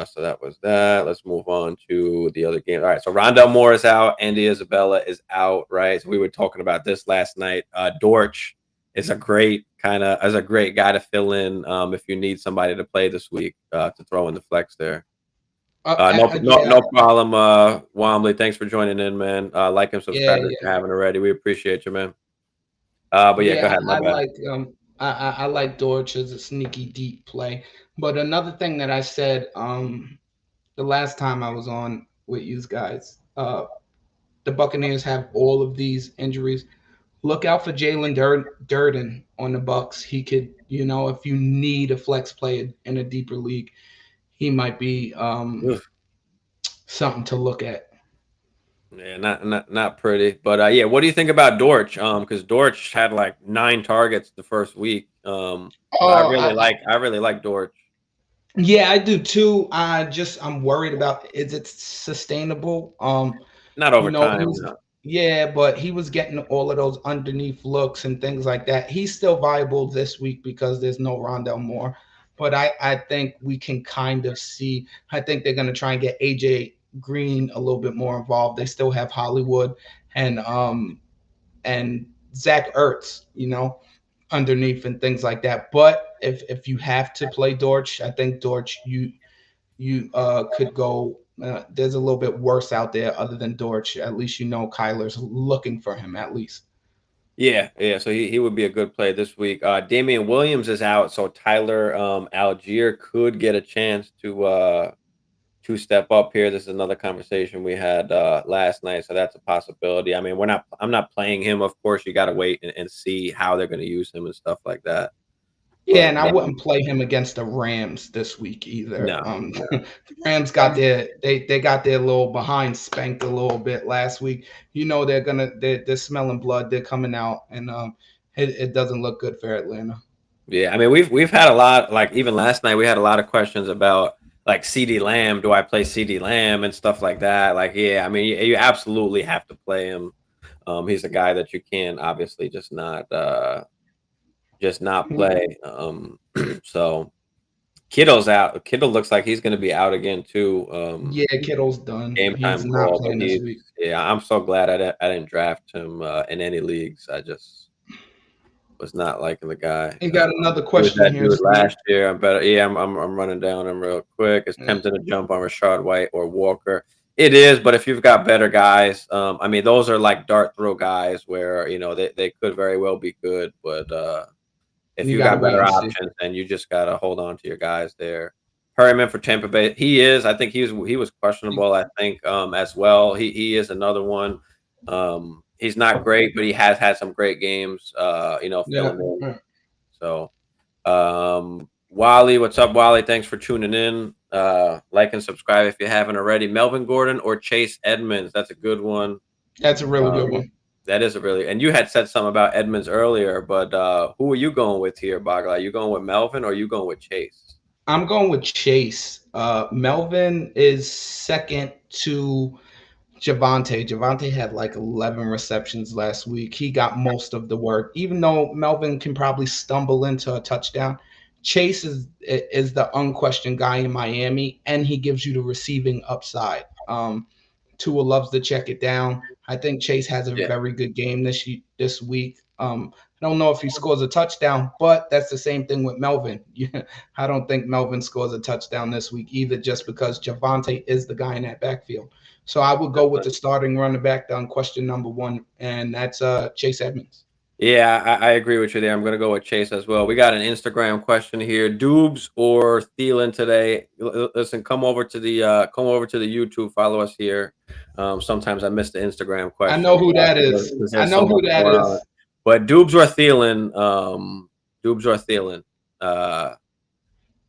So that was that. Let's move on to the other game. All right. So Rondell Moore is out. Andy Isabella is out. Right. So we were talking about this last night. Dortch is a great guy to fill in if you need somebody to play this week to throw in the flex there. No problem. Womley, thanks for joining in, man. Like and subscribe if you haven't already. We appreciate you, man. But yeah, go ahead. My bad. I like Dortch as a sneaky deep play. But another thing that I said the last time I was on with you guys, the Buccaneers have all of these injuries. Look out for Jalen Durden on the Bucks. He could, if you need a flex play in a deeper league, he might be something to look at. Yeah, not pretty, but yeah. What do you think about Dortch? Because Dortch had like 9 targets the first week. I really like Dortch. Yeah, I do too. I'm worried about is it sustainable? Not over time. Yeah, but he was getting all of those underneath looks and things like that. He's still viable this week because there's no Rondell Moore. But I think we can kind of see. I think they're going to try and get AJ Green a little bit more involved. They still have Hollywood and Zach Ertz, underneath and things like that. But if you have to play Dortch, I think Dortch you could go. There's a little bit worse out there other than Dortch. At least Kyler's looking for him at least. Yeah. So he would be a good play this week. Damian Williams is out, so Tyler Algier could get a chance to step up here. This is another conversation we had last night, so that's a possibility. I mean, I'm not playing him. Of course, you got to wait and see how they're going to use him and stuff like that. Yeah, and I wouldn't play him against the Rams this week either. No. The Rams got they got their little behind spanked a little bit last week. They're smelling blood. They're coming out, and it doesn't look good for Atlanta. Yeah, I mean we've had a lot. Like even last night, we had a lot of questions about like CeeDee Lamb. Do I play CeeDee Lamb and stuff like that? Like, yeah, I mean you absolutely have to play him. He's a guy that you can obviously just not play. So Kittle's out. Kittle looks like he's going to be out again too. Yeah, Kittle's done. Game time he's not playing this week. Yeah, I'm so glad I didn't draft him in any leagues. I just was not liking the guy. He got another question here. Last year, I'm better. Yeah, I'm running down him real quick. It's tempting to jump on Rachaad White or Walker. It is, but if you've got better guys, I mean, those are like dart throw guys where they could very well be good, but if you got better options, then you just gotta hold on to your guys there. Perryman for Tampa Bay, I think he was questionable. I think as well. He is another one. He's not great, but he has had some great games. Filling in. So, Wally, what's up, Wally? Thanks for tuning in. Like and subscribe if you haven't already. Melvin Gordon or Chase Edmonds? That's a good one. That's a really good one. That is and you had said something about Edmonds earlier, but who are you going with here, Bagla? Are you going with Melvin or are you going with Chase? I'm going with Chase. Melvin is second to Javonte. Javonte had like 11 receptions last week. He got most of the work, even though Melvin can probably stumble into a touchdown. Chase is the unquestioned guy in Miami, and he gives you the receiving upside. Tua loves to check it down. I think Chase has a very good game this week. I don't know if he scores a touchdown, but that's the same thing with Melvin. I don't think Melvin scores a touchdown this week either, just because Javonte is the guy in that backfield. So I would go with the starting running back on question number 1, and that's Chase Edmonds. Yeah, I agree with you there. I'm going to go with Chase as well. We got an Instagram question here: Dubes or Thielen today? Listen, come over to the YouTube. Follow us here. Sometimes I miss the Instagram I know question who that is. because I there's so know who much that going on. is. But Dubes or Thielen? Dubes or Thielen?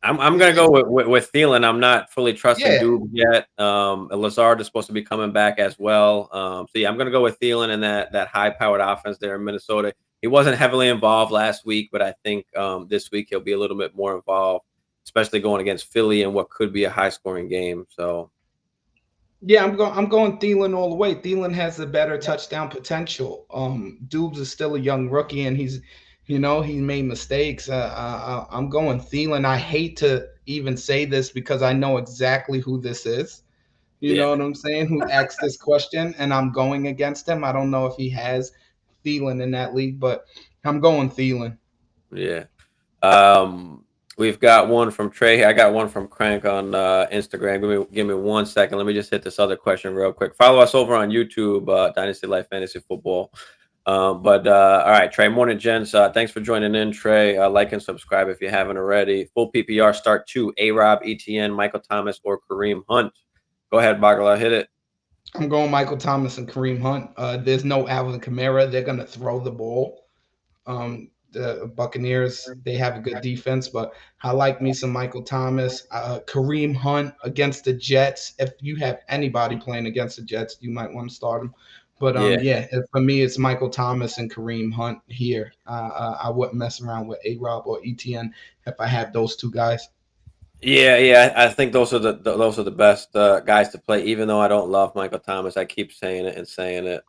I'm gonna go with Thielen. I'm not fully trusting Yeah, Dubes yet. Lazard is supposed to be coming back as well. So yeah, I'm gonna go with Thielen and that high powered offense there in Minnesota. He wasn't heavily involved last week, but I think this week he'll be a little bit more involved, especially going against Philly in what could be a high scoring game. So yeah, I'm going Thielen all the way. Thielen has a better touchdown potential. Dubes is still a young rookie, and he made mistakes. I'm going Thielen. I hate to even say this because I know exactly who this is. You yeah, know what I'm saying? Who asked this question, and I'm going against him. I don't know if he has Thielen in that league, but I'm going Thielen. yeah. Um, we've got one from Trey. I got one from Crank on Instagram. Give me 1 second. Let me just hit this other question real quick. Follow us over on YouTube, Dynasty Life Fantasy Football. All right, Trey. Morning, gents. Thanks for joining in, Trey. Like and subscribe if you haven't already. Full PPR start 2: A-Rob, ETN, Michael Thomas, or Kareem Hunt. Go ahead, Bagala. Hit it. I'm going Michael Thomas and Kareem Hunt. There's no Alvin Kamara. They're going to throw the ball. The Buccaneers, they have a good defense, but I like me some Michael Thomas. Kareem Hunt against the Jets. If you have anybody playing against the Jets, you might want to start him. But Yeah. yeah, for me, it's Michael Thomas and Kareem Hunt here. I wouldn't mess around with A-Rob or ETN if I have those two guys. Yeah. I think those are the best guys to play. Even though I don't love Michael Thomas, I keep saying it and saying it.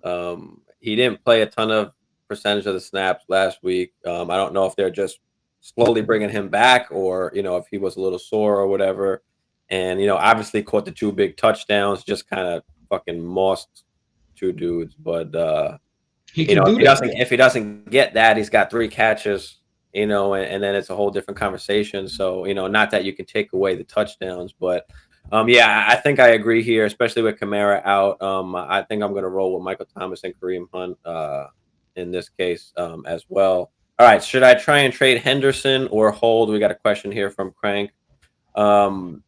He didn't play a ton of percentage of the snaps last week. I don't know if they're just slowly bringing him back, or if he was a little sore or whatever. And obviously caught the two big touchdowns, just kind of fucking mossed two dudes. But He can if do he that. doesn't get that, he's got three catches, and then it's a whole different conversation. So, not that you can take away the touchdowns, but yeah, I think I agree here, especially with Kamara out. I think I'm gonna roll with Michael Thomas and Kareem Hunt in this case as well. All right, should I try and trade Henderson or hold? We got a question here from Crank. Um,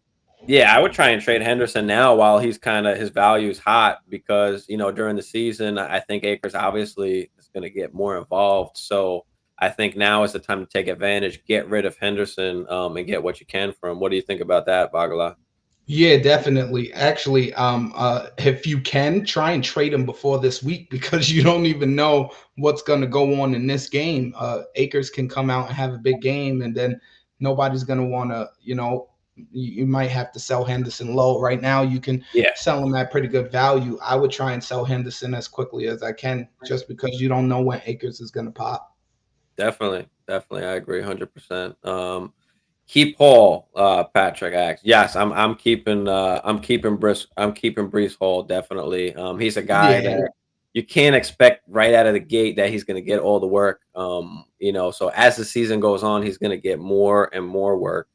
yeah, I would try and trade Henderson now while he's kind of his value is hot, because during the season I think Akers obviously is going to get more involved. So I think now is the time to take advantage, get rid of Henderson, and get what you can from him. What do you think about that, Bagala? Yeah, definitely. Actually, if you can try and trade him before this week because you don't even know what's going to go on in this game. Akers can come out and have a big game, and then nobody's going to want to. You might have to sell Henderson low. Right now, you can Yeah, sell him at pretty good value. I would try and sell Henderson as quickly as I can, just because you don't know when Akers is going to pop. definitely, I agree, 100%. Keep Hall, Patrick asks. Yes, I'm keeping Brees Hall, definitely. He's a guy Yeah, that you can't expect right out of the gate that he's gonna get all the work. So as the season goes on, he's gonna get more and more work.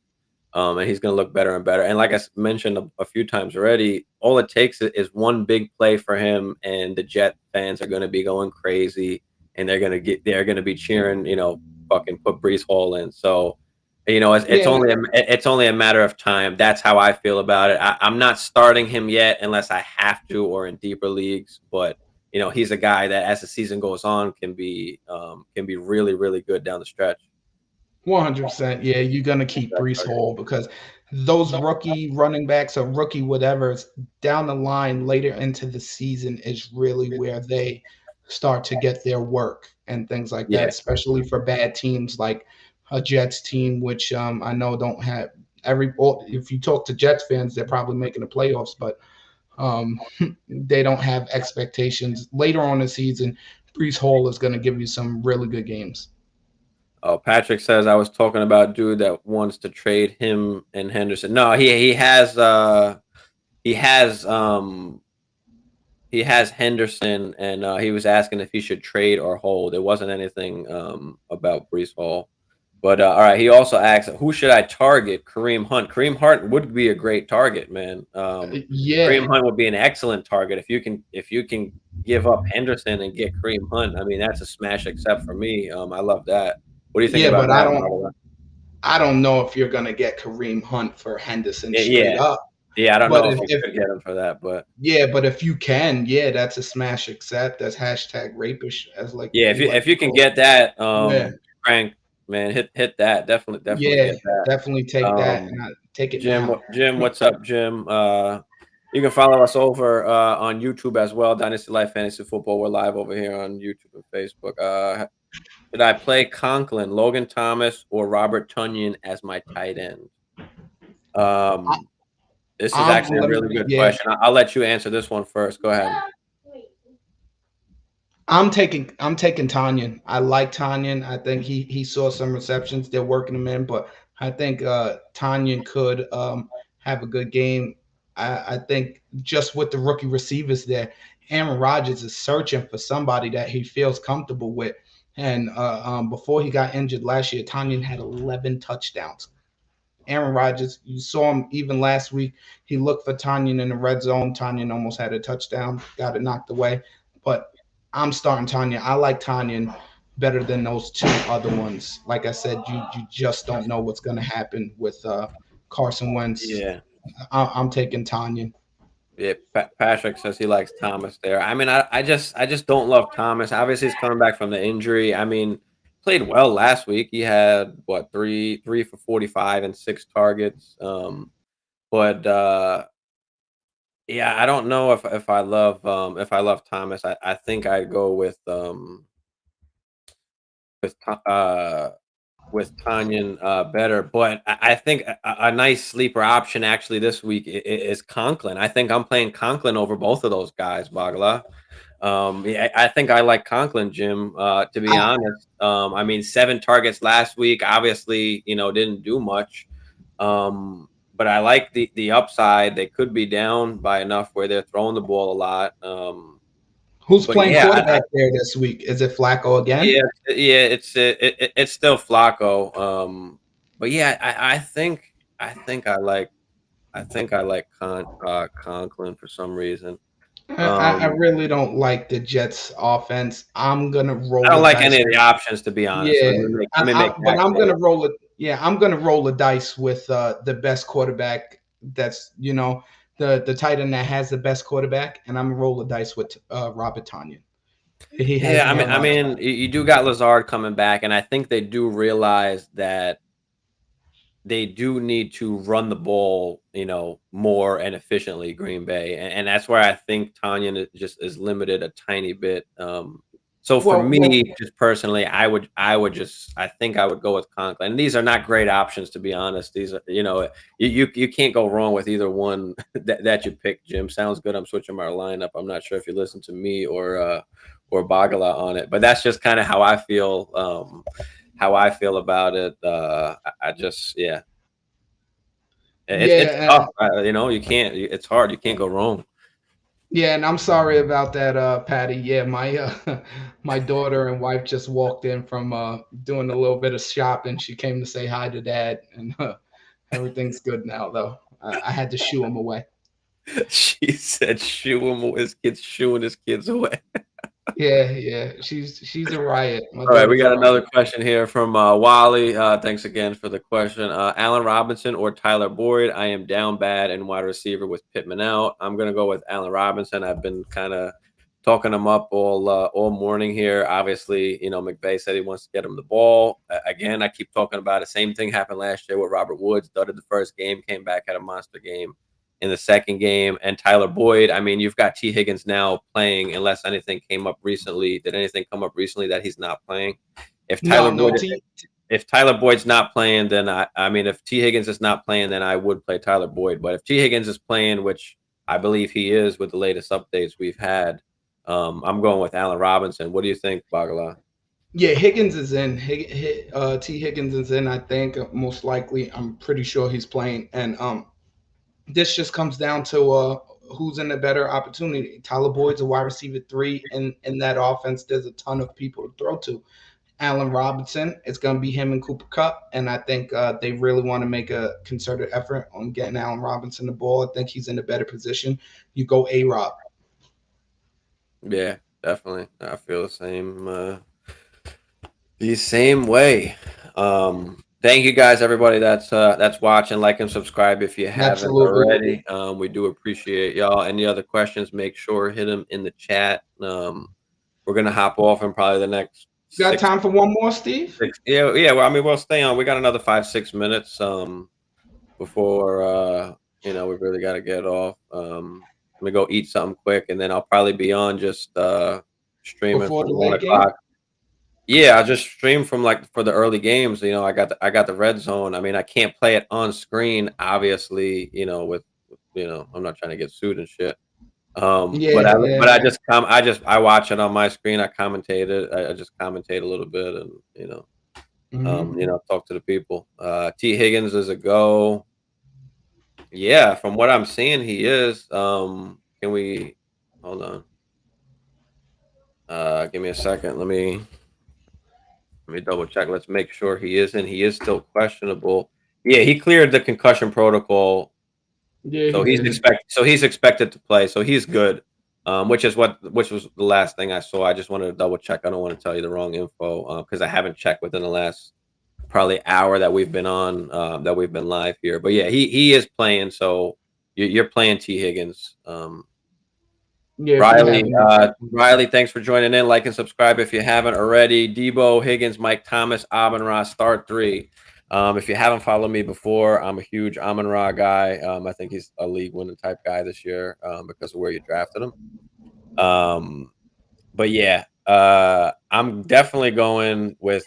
And he's gonna look better and better. And like I mentioned a few times already, all it takes is one big play for him, and the Jet fans are gonna be going crazy, and they're gonna be cheering, fucking put Brees Hall in. So it's yeah. only a matter of time. That's how I feel about it. I'm not starting him yet unless I have to, or in deeper leagues. But he's a guy that as the season goes on can be really really good down the stretch. 100%. Yeah, you're gonna keep Brees Hall because those rookie running backs or rookie whatever's down the line later into the season is really where they start to get their work and things like that, Yeah, especially for bad teams like a Jets team, which I know don't have if you talk to Jets fans, they're probably making the playoffs, but um, they don't have expectations later on in the season. Brees Hall is going to give you some really good games. Oh, Patrick says I was talking about dude that wants to trade him and Henderson. No, he has he has Henderson, and he was asking if he should trade or hold. It wasn't anything about Brees Hall. But all right, he also asks, who should I target? Kareem Hunt. Kareem Hunt would be a great target, man. Yeah, Kareem Hunt would be an excellent target if you can give up Henderson and get Kareem Hunt, I mean, that's a smash accept for me. I love that. What do you think Yeah, about but I that, don't Marla? I don't know if you're gonna get Kareem Hunt for Henderson straight Yeah, up. yeah. I don't But know if you could get him for that, but yeah, but if you can, yeah, that's a smash accept. That's hashtag rapish, as like yeah, we like if to you can call get that, it. Yeah, Frank, man, hit that. Definitely yeah, get that. definitely take that Um, and take it now. Jim, what's up, Jim? You can follow us over on YouTube as well, Dynasty Life Fantasy Football. We're live over here on YouTube and Facebook. Did I play Conklin, Logan Thomas, or Robert Tunyon as my tight end? I, Um, this is actually a really good yeah, question. I'll let you answer this one first. Go ahead. I'm taking Tanyan. I like Tanyan. I think he saw some receptions. They're working him in, but I think Tanyan could have a good game. I think just with the rookie receivers there, Aaron Rodgers is searching for somebody that he feels comfortable with. And before he got injured last year, Tanyan had 11 touchdowns. Aaron Rodgers, you saw him even last week. He looked for Tanyan in the red zone. Tanyan almost had a touchdown, got it knocked away. But I'm starting Tanyan. I like Tanyan better than those two other ones. Like I said, you just don't know what's going to happen with Carson Wentz. Yeah. I'm taking Tanyan. Yeah, Patrick says he likes Thomas there. I mean, I just don't love Thomas. Obviously, he's coming back from the injury. I mean, played well last week. He had what three for 45 and 6 targets. But yeah, I don't know if I love Thomas. I think I'd go with To- uh with Tanyan better, but I think a nice sleeper option actually this week is Conklin. I think I'm playing Conklin over both of those guys, Bagla. Yeah, I think I like Conklin, Jim. To be I, honest, I mean, 7 targets last week. Obviously, didn't do much. But I like the upside. They could be down by enough where they're throwing the ball a lot. who's But playing yeah, quarterback there this week? Is it Flacco again? yeah, it's still Flacco. But yeah, I think I like Conklin for some reason. I Um, really don't like the Jets offense. I'm gonna I roll don't the like dice. any of the options to be honest. Yeah, Let me make but that I'm clear. gonna roll it. Yeah, I'm gonna roll the dice with the best quarterback. That's the tight end that has the best quarterback, and I'm gonna roll the dice with Robert Tanyan. He has Yeah, more knowledge. you do got Lazard coming back, and I think they do realize that they do need to run the ball, more and efficiently, Green Bay, and that's where I think Tanyan just is limited a tiny bit. So for Well, me, just personally, I think I would go with Conklin. And these are not great options, to be honest. These are, you can't go wrong with either one that you pick. Jim, sounds good. I'm switching my lineup. I'm not sure if you listen to me or Bagala on it, but that's just kind of how I feel. How I feel about it. I just, yeah, it's yeah, tough. You can't. It's hard. You can't go wrong. yeah, and I'm sorry about that, Patty. Yeah, my my daughter and wife just walked in from doing a little bit of shopping. She came to say hi to Dad, and everything's good now. Though I had to shoo him away. She said, "Shoo him." His kids shooing his kids away. Yeah, yeah, she's a riot. My All right, we daughter's a got another riot. question here from Wally. Thanks again for the question. Allen Robinson or Tyler Boyd? I am down bad in wide receiver with Pittman out. I'm gonna go with Allen Robinson. I've been kind of talking him up all morning here. Obviously, McVay said he wants to get him the ball. Again, I keep talking about it. Same thing happened last year with Robert Woods. Dudded the first game, came back had a monster game in the second game. And Tyler Boyd, I mean, you've got T. Higgins now playing, unless anything came up recently. Did anything come up recently that he's not playing? If No, Tyler no, Boyd, if Tyler Boyd's not playing, then I mean, if T. Higgins is not playing, then I would play Tyler Boyd. But if T. Higgins is playing, which I believe he is with the latest updates we've had, I'm going with Allen Robinson. What do you think, Bagala? yeah, Higgins is in. T. Higgins is in. I think most likely. I'm pretty sure he's playing, and this just comes down to who's in a better opportunity. Tyler Boyd's a wide receiver three, and in that offense, there's a ton of people to throw to. Allen Robinson, it's going to be him and Cooper Cup, and I think they really want to make a concerted effort on getting Allen Robinson the ball. I think he's in a better position. You go A Rob. Yeah, definitely. I feel the same way. Thank you guys, everybody that's watching. Like and subscribe if you haven't Absolutely. already. We do appreciate y'all. Any other questions, make sure hit them in the chat. We're gonna hop off in probably the next Got six, time for one more, Steve? yeah. Well, I mean, we'll stay on. We got another 5-6 minutes before we really got to get off. Let me go eat something quick, and then I'll probably be on just streaming Before from the one late game? o'clock. Yeah, I just stream from like for the early games. I got the red zone. I mean, I can't play it on screen, obviously. I'm not trying to get sued and shit. Yeah, But I yeah. just I watch it on my screen. I commentate it. I just commentate a little bit, and talk to the people. T Higgins is a go. Yeah, from what I'm seeing, he is. Can we hold on? Give me a second. Let me double check. Let's make sure he is in. He is still questionable. Yeah, he cleared the concussion protocol, Yeah, so he did. he's expected to play. So he's good. Which was the last thing I saw. I just wanted to double check. I don't want to tell you the wrong info because I haven't checked within the last probably hour that we've been on that we've been live here. But yeah, he is playing. So you're playing T Higgins. Yeah, if you haven't. Riley, thanks for joining in. Like and subscribe if you haven't already. Debo, Higgins, Mike Thomas, Amon-Ra, start three. If you haven't followed me before, I'm a huge Amon-Ra guy. I think he's a league-winning type guy this year because of where you drafted him. But yeah, I'm definitely going with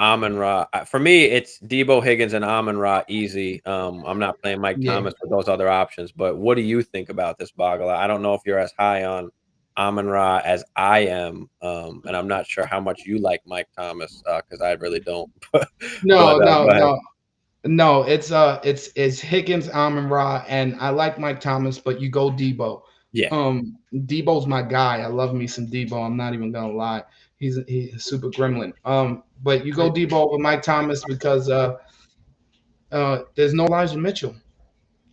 Amon-Ra. For me, it's Debo, Higgins, and Amon-Ra easy. I'm not playing Mike Yeah. Thomas with those other options. But what do you think about this, Bagala? I don't know if you're as high on Amon-Ra as I am, and I'm not sure how much you like Mike Thomas because I really don't. but No, no, go ahead. no. No, it's Higgins, Amon Ra, and I like Mike Thomas, but you go Debo. Yeah, Debo's my guy. I love me some Debo. I'm not even gonna lie. He's a super gremlin. But you go Debo over Mike Thomas because there's no Elijah Mitchell.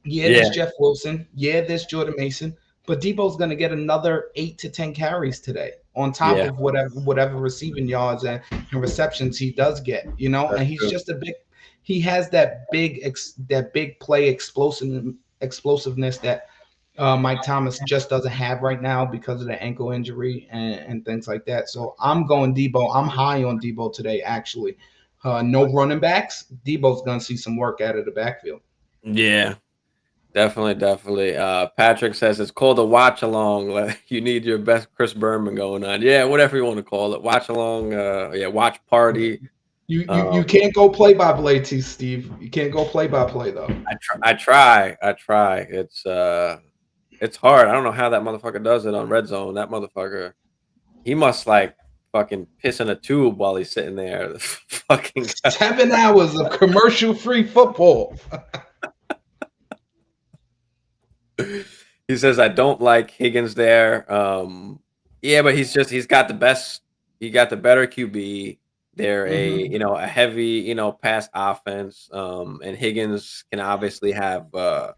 Yeah, yeah, there's Jeff Wilson. Yeah, there's Jordan Mason. But Debo's gonna get another 8 to 10 carries today on top yeah. of whatever receiving yards and receptions he does get. That's And he's true. just a big. He has that big play explosiveness that Mike Thomas just doesn't have right now because of the ankle injury and things like that. So I'm going Debo. I'm high on Debo today, actually. No running backs. Debo's gonna see some work out of the backfield. Yeah. Definitely, definitely. Patrick says it's called a watch along. Like you need your best Chris Berman going on. Yeah, whatever you want to call it. Watch along. Watch party. You can't go play by play, Steve. You can't go play by play though. I try. It's hard. I don't know how that motherfucker does it on Red Zone. That motherfucker, he must like fucking piss in a tube while he's sitting there. Fucking 7 hours of commercial-free football. He says I don't like Higgins there. Yeah, but he's got the best. He got the better QB. They're a heavy pass offense. And Higgins can obviously have a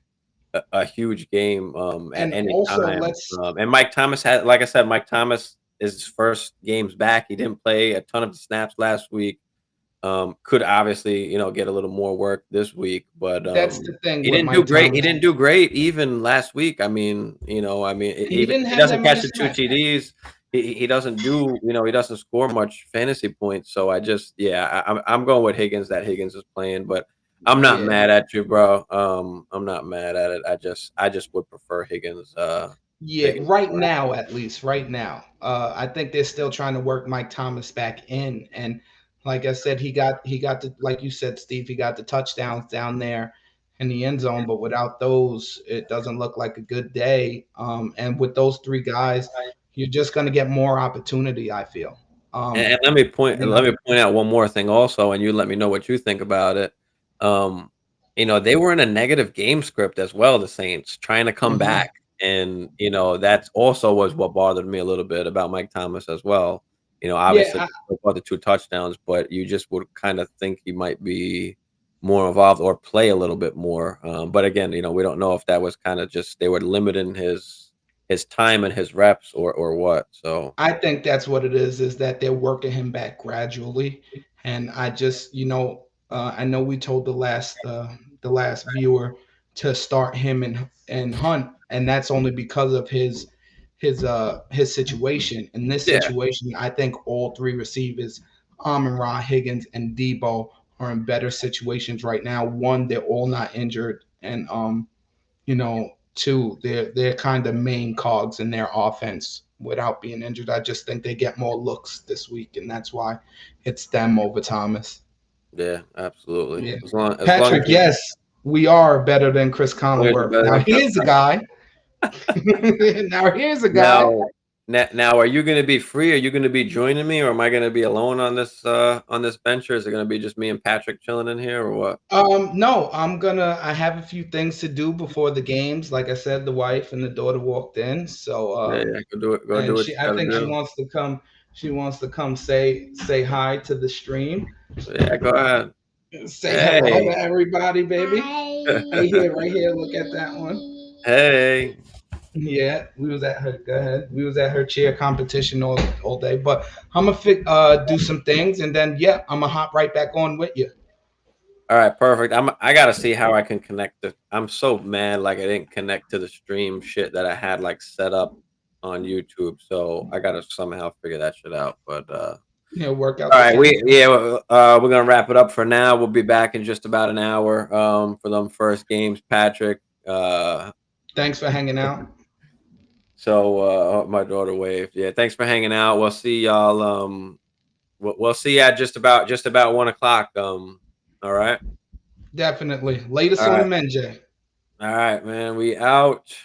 huge game at And any also, time. And Mike Thomas had, like I said, Mike Thomas is his first games back. He didn't play a ton of snaps last week. Could obviously get a little more work this week, but that's the thing he with didn't do Mike great. He Thomas. didn't do great even last week. He Even didn't if he have doesn't that catch many the two snaps. TDs, he doesn't do he doesn't score much fantasy points. So I'm going with Higgins. That Higgins is playing, but I'm not Yeah. mad at you, bro. I'm not mad at it. I just would prefer Higgins. Yeah, Higgins. right now, at least right now. I think they're still trying to work Mike Thomas back in. And like I said, he got the, like you said, Steve, he got the touchdowns down there in the end zone, but without those, it doesn't look like a good day. And with those three guys, you're just gonna get more opportunity, I feel. And let me point you know, out one more thing also, and you let me know what you think about it. They were in a negative game script as well, the Saints, trying to come mhm. back. And that's also was what bothered me a little bit about Mike Thomas as well. Obviously Yeah, about the 2 touchdowns, but you just would kind of think he might be more involved or play a little bit more. But again, we don't know if that was kind of just they were limiting his his time and his reps or what. So I think that's what it is that they're working him back gradually. And I just, I know we told the last viewer to start him and Hunt, and that's only because of his situation. In this yeah, situation, I think all three receivers, Amon-Ra, Higgins, and Debo, are in better situations right now. One, they're all not injured, and two, they're kind of main cogs in their offense without being injured. I just think they get more looks this week, and that's why it's them over Thomas. yeah, absolutely. Yeah. As long as Patrick, yes, we are better than Chris we're Collinsworth. better Now than Chris here's a guy. Now here's a guy. now. Now, are you going to be free? Are you going to be joining me, or am I going to be alone on this venture? Is it going to be just me and Patrick chilling in here, or what? No, I have a few things to do before the games. Like I said, the wife and the daughter walked in. So Yeah, go do it. Go do and what you I got to think do. she wants to come say hi to the stream. Yeah, go ahead. Say hello Hey, to everybody, baby. Hi. Right here. Look at that one. hey. Yeah, we was at her. Go ahead. We was at her cheer competition all day. But I'm gonna do some things, and then I'm gonna hop right back on with you. All right, perfect. I gotta see how I can connect it. I'm so mad, like I didn't connect to the stream shit that I had like set up on YouTube. So I gotta somehow figure that shit out. But Work out. all right, we're gonna wrap it up for now. We'll be back in just about an hour for them first games, Patrick. Thanks for hanging out. So my daughter waved. Yeah, thanks for hanging out. We'll see y'all. We'll see you at just about 1:00. All right. Definitely. Latest All on right. the men, Jay. All right, man. We out.